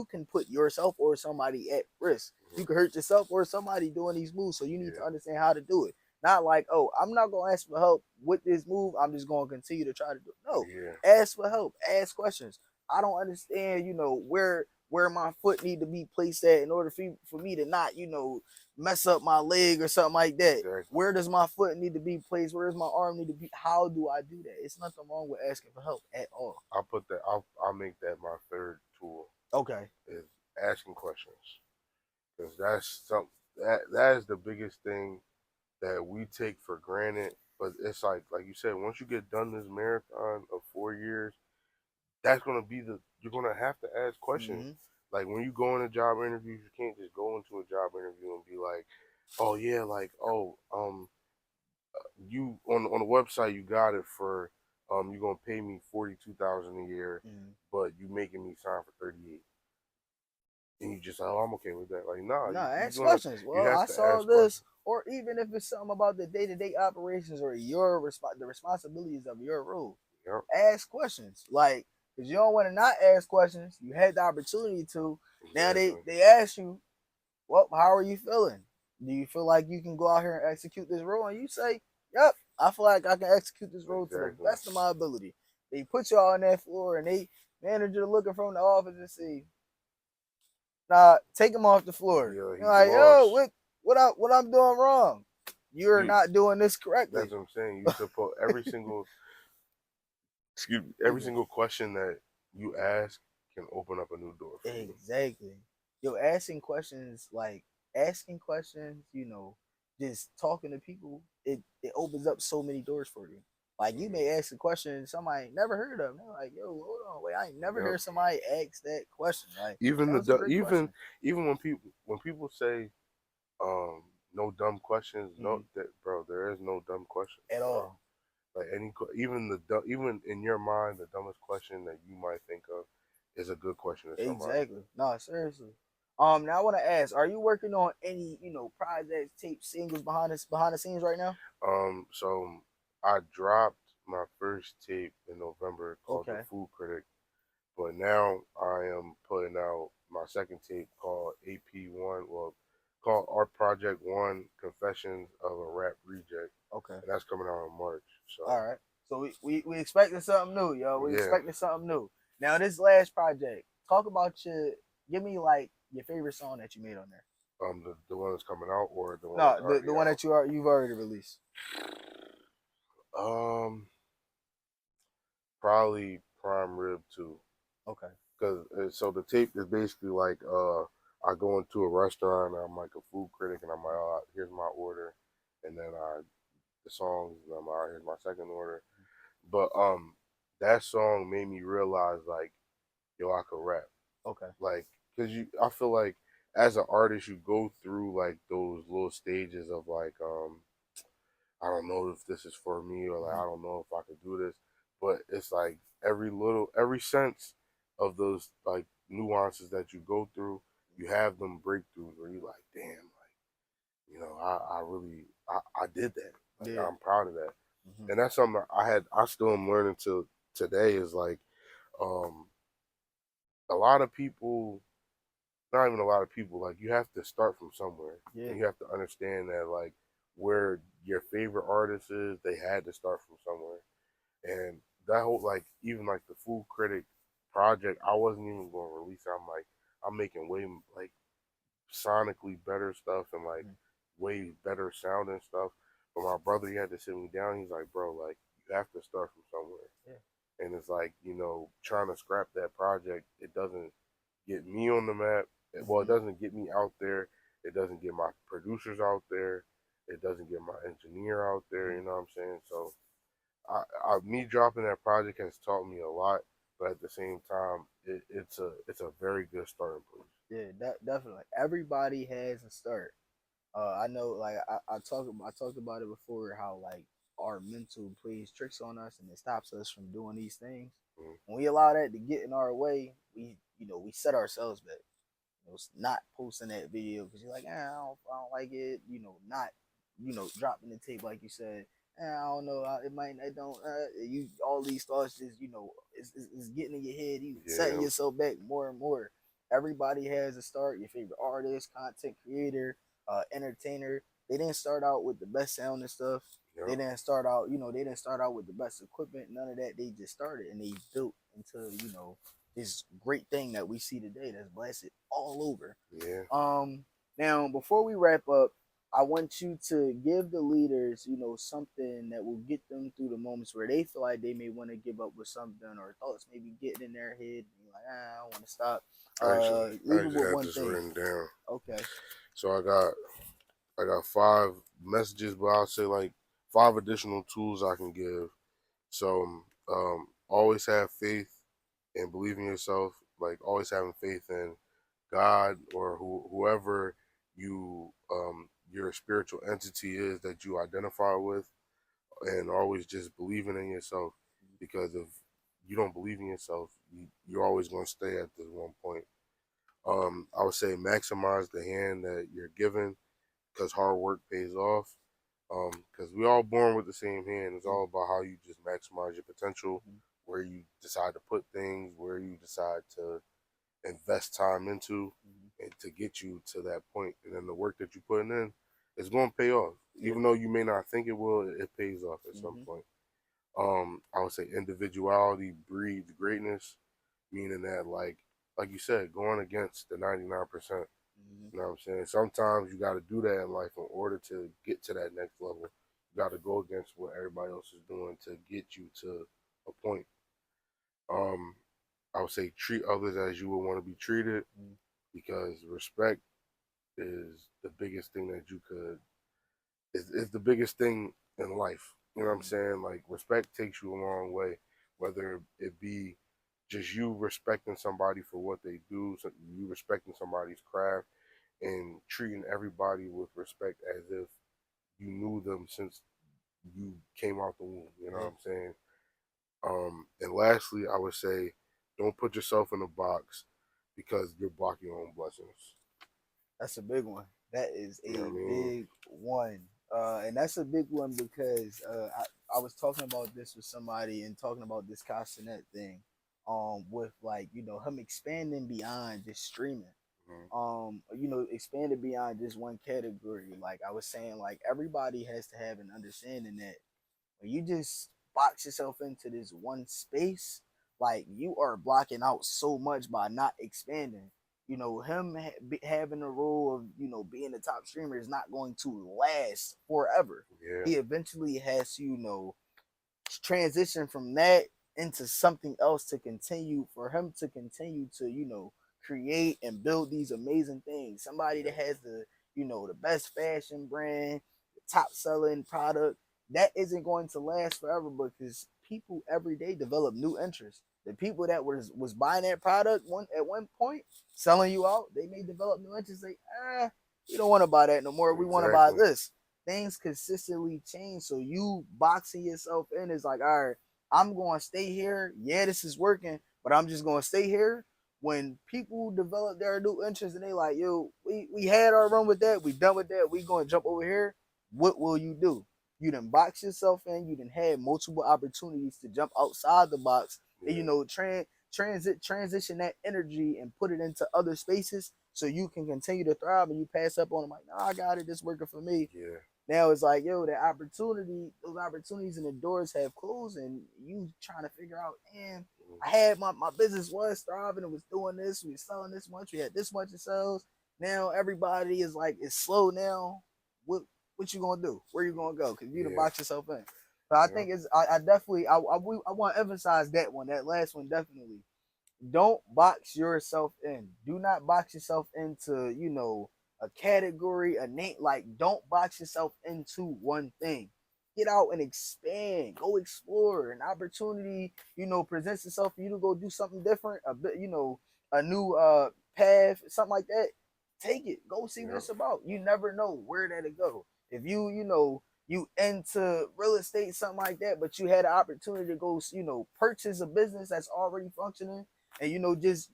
can put yourself or somebody at risk. You can hurt yourself or somebody doing these moves. So you need to understand how to do it. Not like, oh, I'm not going to ask for help with this move. I'm just going to continue to try to do it. No, ask for help. Ask questions. I don't understand, where my foot need to be placed at in order for me to not, mess up my leg or something like that. Exactly. Where does my foot need to be placed? Where does my arm need to be? How do I do that? It's nothing wrong with asking for help at all. I'll make that my third tool. Okay. Is asking questions, because that is the biggest thing that we take for granted. But it's like you said, once you get done this marathon of 4 years, that's gonna be you're gonna have to ask questions. Mm-hmm. Like when you go into job interviews, you can't just go into a job interview and be like, oh yeah, like you on the website you got it for you're gonna pay me 42,000 a year, Mm-hmm. but you making me sign for 38. And you just, oh, I'm okay with that. Like, nah, No, ask gonna, questions. you Well, have I to saw ask questions. this, or even if it's something about the day-to-day operations or the responsibilities of your role. Yep. Ask questions, like, because you don't want to not ask questions. You had the opportunity to. Now Exactly. they ask you, well, how are you feeling? Do you feel like you can go out here and execute this role? And you say, yep, I feel like I can execute this role to the Exactly. best of my ability. They put you on that floor, and they manager looking from the office and say, nah, take him off the floor. Yeah, You're he's like, yo, lost. what I'm doing wrong? You're You, not doing this correctly. that's what I'm saying. You suppose every single question that you ask can open up a new door for you. Exactly. Yo, asking questions, just talking to people, it opens up so many doors for you. Like you may ask a question somebody ain't never heard of. They're like, yo, hold on, wait, I ain't never Yep. heard somebody ask that question. Like Even that was a great even question. even when people say no dumb questions, no, that bro, there is no dumb questions, At bro. all. Like even in your mind, the dumbest question that you might think of is a good question to somebody. Exactly. No, seriously. Now I want to ask: are you working on any, projects, tapes, singles behind the scenes right now? So I dropped my first tape in November called The Okay. Food Critic, but now I am putting out my second tape called AP1, well, called Art Project One: Confessions of a Rap Reject, Okay. and that's coming out in March. All So right. So we expecting something new, yo. We yeah, expecting something new. Now this last project, talk about give me like your favorite song that you made on there. the one that's coming out or the one No, that's the already one out. that you've already released. Um, Probably Prime Rib too. Okay. Because so the tape is basically like I go into a restaurant and I'm like a food critic and I'm like, oh, here's my order, and then the songs and I'm like, all right, here's my second order. But that song made me realize like, yo, I could rap. Okay. Like, cause I feel like as an artist you go through like those little stages of like I don't know if this is for me or like I don't know if I can do this. But it's like every sense of those like nuances that you go through, you have them breakthroughs where you like, damn, like, I really I did that. Like Yeah. I'm proud of that. Mm-hmm. And that's something I still am learning to today is like um a lot of people, not even a lot of people, like you have to start from somewhere. Yeah. And you have to understand that like where your favorite artist is, they had to start from somewhere. And that whole like even like the Food Critic project, I wasn't even going to release it. I'm like I'm making way like sonically better stuff and like way better sounding stuff. But my brother, he had to sit me down. He's like, bro, like you have to start from somewhere. Yeah. And it's like trying to scrap that project, it doesn't get me on the map. Well, it doesn't get me out there. It doesn't get my producers out there. It doesn't get my engineer out there. You know what I'm saying? So me dropping that project has taught me a lot, but at the same time, it's a very good starting place. Yeah, definitely. Everybody has a start. I know, like I talked about it before, how like our mental plays tricks on us and it stops us from doing these things. Mm-hmm. When we allow that to get in our way, we set ourselves back. Not posting that video because you're like, I don't like it. Not, dropping the tape like you said. I don't know. It might. I don't. You all these thoughts just, is getting in your head. You setting Yeah, yourself back more and more. Everybody has a start. Your favorite artist, content creator, entertainer. They didn't start out with the best sound and stuff. yeah, They didn't start out. They didn't start out with the best equipment. None of that. They just started and they built into, this great thing that we see today that's blasted all over. Yeah. Now before we wrap up, I want you to give the leaders, something that will get them through the moments where they feel like they may want to give up with something or thoughts maybe getting in their head, like, I don't want to stop. I Leave it actually with had one this thing. written down. Okay. So I got 5 messages, but I'll say like 5 additional tools I can give. So always have faith and believe in yourself. Like always having faith in God or whoever your spiritual entity is that you identify with, and always just believing in yourself. Because if you don't believe in yourself, you're always going to stay at this one point. I would say maximize the hand that you're given because hard work pays off. Because we all born with the same hand. It's all about how you just maximize your potential, where you decide to put things, where you decide to invest time into, and to get you to that point. And then the work that you're putting in is going to pay off, Yeah. even though you may not think it will. It pays off at some point. I would say individuality breeds greatness, meaning that like you said, going against the 99%. You know what I'm saying? Sometimes you got to do that in life in order to get to that next level. You got to go against what everybody else is doing to get you to a point. Um, I would say treat others as you would want to be treated, because respect is the biggest thing that you could is the biggest thing in life. You know what I'm saying? Like respect takes you a long way, whether it be just you respecting somebody for what they do, so you respecting somebody's craft, and treating everybody with respect as if you knew them since you came out the womb. You know what I'm saying? And lastly, I would say, don't put yourself in a box because you're blocking your own blessings. That's a big one. That is You know what a I mean? big one. And that's a big one because I was talking about this with somebody and talking about this Castanet thing, with like, him expanding beyond just streaming. Mm-hmm. Expanded beyond just one category. Like I was saying, like everybody has to have an understanding that when you just box yourself into this one space, like you are blocking out so much by not expanding. Him having the role of being the top streamer is not going to last forever. Yeah. He eventually has to transition from that into something else to continue for him to continue to create and build these amazing things. Somebody that has the best fashion brand, the top selling product, that isn't going to last forever because people every day develop new interests. The people that was buying that product at one point selling you out, they may develop new interests. Like, we don't want to buy that no more. We want to buy Exactly. this. Things consistently change. So you boxing yourself in is like, all right, I'm going to stay here. Yeah, this is working, but I'm just going to stay here. When people develop their new interests and they like, yo, we had our run with that. We done with that. We going to jump over here. What will you do? You done box yourself in. You done had multiple opportunities to jump outside the box and, transition that energy and put it into other spaces so you can continue to thrive and you pass up on them like, no, I got it. This working for me. Yeah. Now it's like, yo, those opportunities and the doors have closed, and you trying to figure out, man, I had my business was thriving, it was doing this, we was selling this much, we had this much in sales. Now everybody is like, it's slow now. What you gonna do? Where you gonna go? Because you done box yourself in. So I think I definitely I want to emphasize that one, that last one definitely. Don't box yourself in. Do not box yourself into, a category, a name. Like, don't box yourself into one thing. Get out and expand. Go explore. An opportunity, presents itself for you to go do something different, a bit, a new path, something like that. Take it. Go see what it's about. You never know where that'll go. If you into real estate, something like that, but you had an opportunity to go, purchase a business that's already functioning and just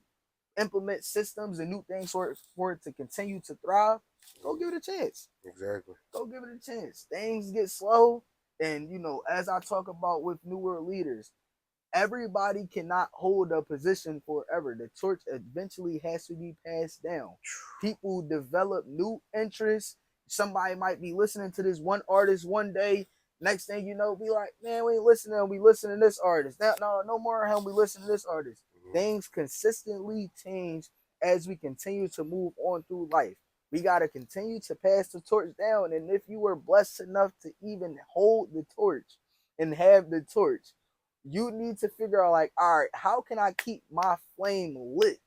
implement systems and new things for it to continue to thrive, go give it a chance. Exactly. Go give it a chance. Things get slow, and as I talk about with newer leaders, everybody cannot hold a position forever. The torch eventually has to be passed down. People develop new interests. Somebody might be listening to this one artist one day. Next thing you know, be like, man, we ain't listening. We listen to this artist. Now, no more of him. We listen to this artist. Things consistently change as we continue to move on through life. We got to continue to pass the torch down. And if you were blessed enough to even hold the torch and have the torch, you need to figure out, like, all right, how can I keep my flame lit?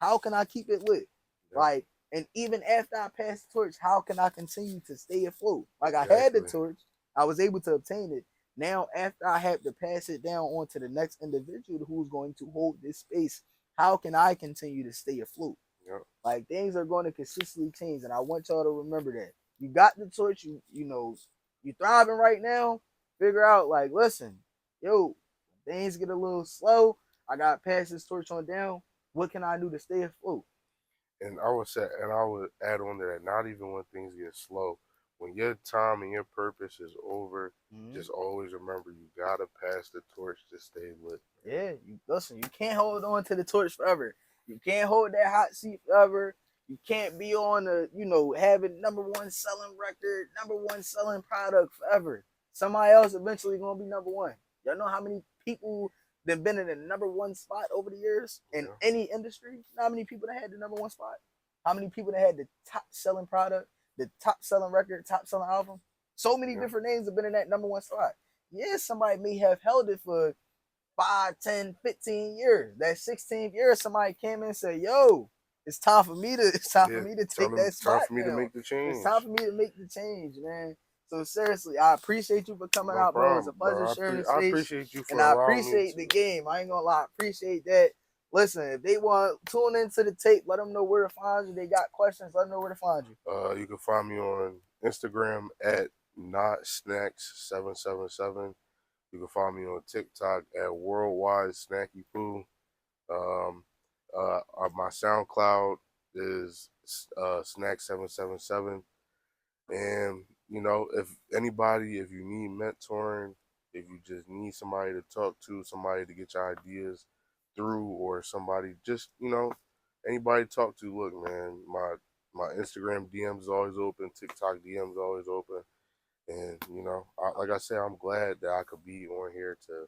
How can I keep it lit? Yep. Like, and even after I pass the torch, how can I continue to stay afloat? Like, Exactly. I had the torch, I was able to obtain it. Now, after I have to pass it down on to the next individual who's going to hold this space, how can I continue to stay afloat? Yep. Like, things are going to consistently change, and I want y'all to remember that. You got the torch, you know, you thriving right now. Figure out, like, listen, yo, things get a little slow. I got to pass this torch on down. What can I do to stay afloat? And I would say, and I would add on to that, not even when things get slow. When your time and your purpose is over, just always remember you gotta pass the torch to stay lit. Yeah, you listen. You can't hold on to the torch forever. You can't hold that hot seat forever. You can't be on the, having number one selling record, number one selling product forever. Somebody else eventually gonna be number one. Y'all know how many people that been in the number one spot over the years in any industry? You know how many people that had the number one spot? How many people that had the top selling product, the top selling record, top selling album? So many different names have been in that number one spot. Yeah, somebody may have held it for 5, 10, 15 years. That 16th year, somebody came in and said, yo, it's time for me to take that spot. Time for me to make the change. It's time for me to make the change, man. So seriously, I appreciate you for coming out, bro. It's a pleasure sharing the space. I appreciate you for and I appreciate the game. I ain't gonna lie, I appreciate that. Listen, if they want to tune into the tape, let them know where to find you. They got questions, let them know where to find you. You can find me on Instagram at notsnacks777. You can find me on TikTok at Worldwide Snacky Poo. My SoundCloud is Snack777. And, if you need mentoring, if you just need somebody to talk to, somebody to get your ideas through, or somebody just, anybody to talk to, look, man, my Instagram DMs is always open, TikTok DMs always open. And, like I said, I'm glad that I could be on here to,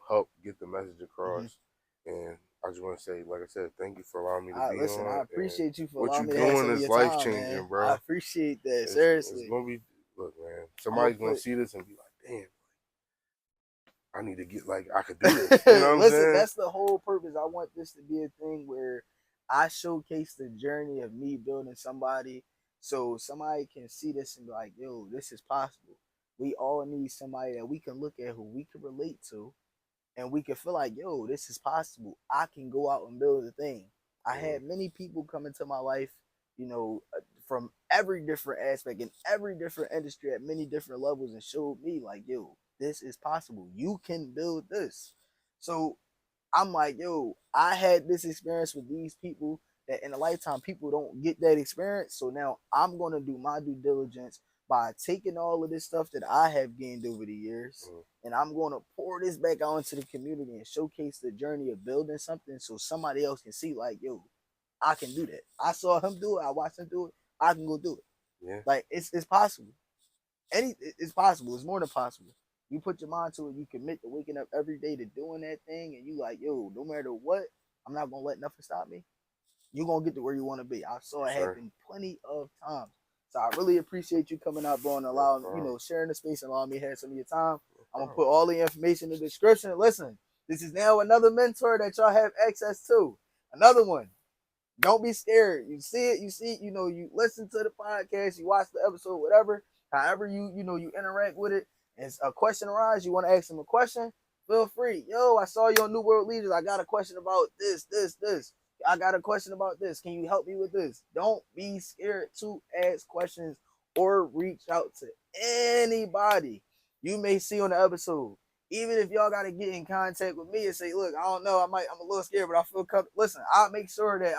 help get the message across. And I just want to say, like I said, thank you for allowing me to be on. I appreciate you for allowing me to have some What of you're your doing is time, life-changing, man. bro. I appreciate that, seriously. It's going to be, look, man, somebody's going to see this and be like, damn, I need to get, I could do this. You know what I'm saying? That's the whole purpose. I want this to be a thing where I showcase the journey of me building somebody, so somebody can see this and be like, yo, this is possible. We all need somebody that we can look at, who we can relate to, and we can feel like, yo, this is possible. I can go out and build a thing. I had many people come into my life, from every different aspect in every different industry at many different levels, and showed me like, yo, this is possible. You can build this. So I'm like, yo, I had this experience with these people that in a lifetime people don't get that experience. So now I'm gonna do my due diligence by taking all of this stuff that I have gained over the years, and I'm gonna pour this back out into the community and showcase the journey of building something, so somebody else can see, like, yo, I can do that. I saw him do it. I watched him do it. I can go do it. Yeah. Like, it's possible. It's possible. It's more than possible. You put your mind to it, you commit to waking up every day to doing that thing, and you like, yo, no matter what, I'm not gonna let nothing stop me. You're gonna get to where you want to be. I saw it happen plenty of times. So I really appreciate you coming out, bro, and allowing, sharing the space and allowing me to have some of your time. I'm gonna put all the information in the description. Listen, this is now another mentor that y'all have access to. Another one. Don't be scared. You see it, you listen to the podcast, you watch the episode, whatever. However you interact with it, and a question arises, you want to ask him a question, feel free. Yo, I saw you on New World Leaders. I got a question about this. I got a question about this. Can you help me with this? Don't be scared to ask questions or reach out to anybody you may see on the episode. Even if y'all got to get in contact with me and say, look, I don't know, I'm a little scared, but I feel comfortable. Listen, I'll make sure that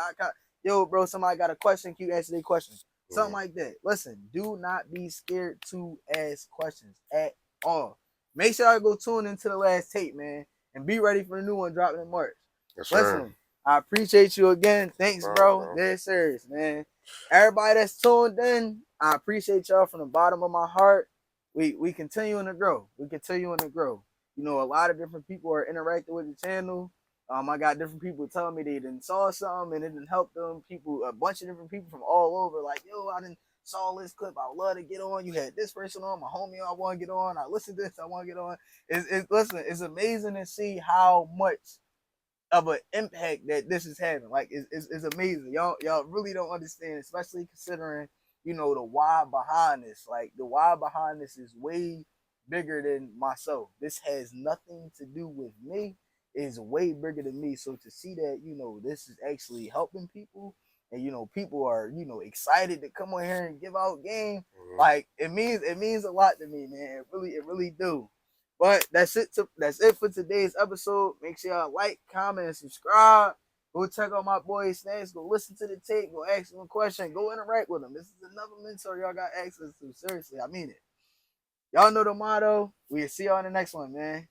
yo, bro, somebody got a question, can you answer their question? Something like that. Listen, do not be scared to ask questions at all. Make sure I go tune into the last tape, man, and be ready for the new one dropping in March. Yes, listen, I appreciate you again. Thanks, bro. Dead serious, man. Everybody that's tuned in, I appreciate y'all from the bottom of my heart. We continuing to grow. A lot of different people are interacting with the channel. I got different people telling me they didn't saw something and it didn't help them. People, a bunch of different people from all over, like, yo, I didn't saw this clip. I would love to get on. You had this person on, my homie. I want to get on. I listened to this. I want to get on. Listen. It's amazing to see how much of an impact that this is having. Like it's amazing. Y'all really don't understand, especially considering the why behind this. Like the why behind this is way bigger than myself. This has nothing to do with me. It's way bigger than me. So to see that this is actually helping people, and people are excited to come on here and give out game. Like it means a lot to me, man. It really do. But that's it for today's episode. Make sure y'all like, comment, and subscribe. Go check out my boy Snacks. Go listen to the tape. Go ask him a question. Go interact with him. This is another mentor y'all got access to. Seriously, I mean it. Y'all know the motto. We'll see y'all in the next one, man.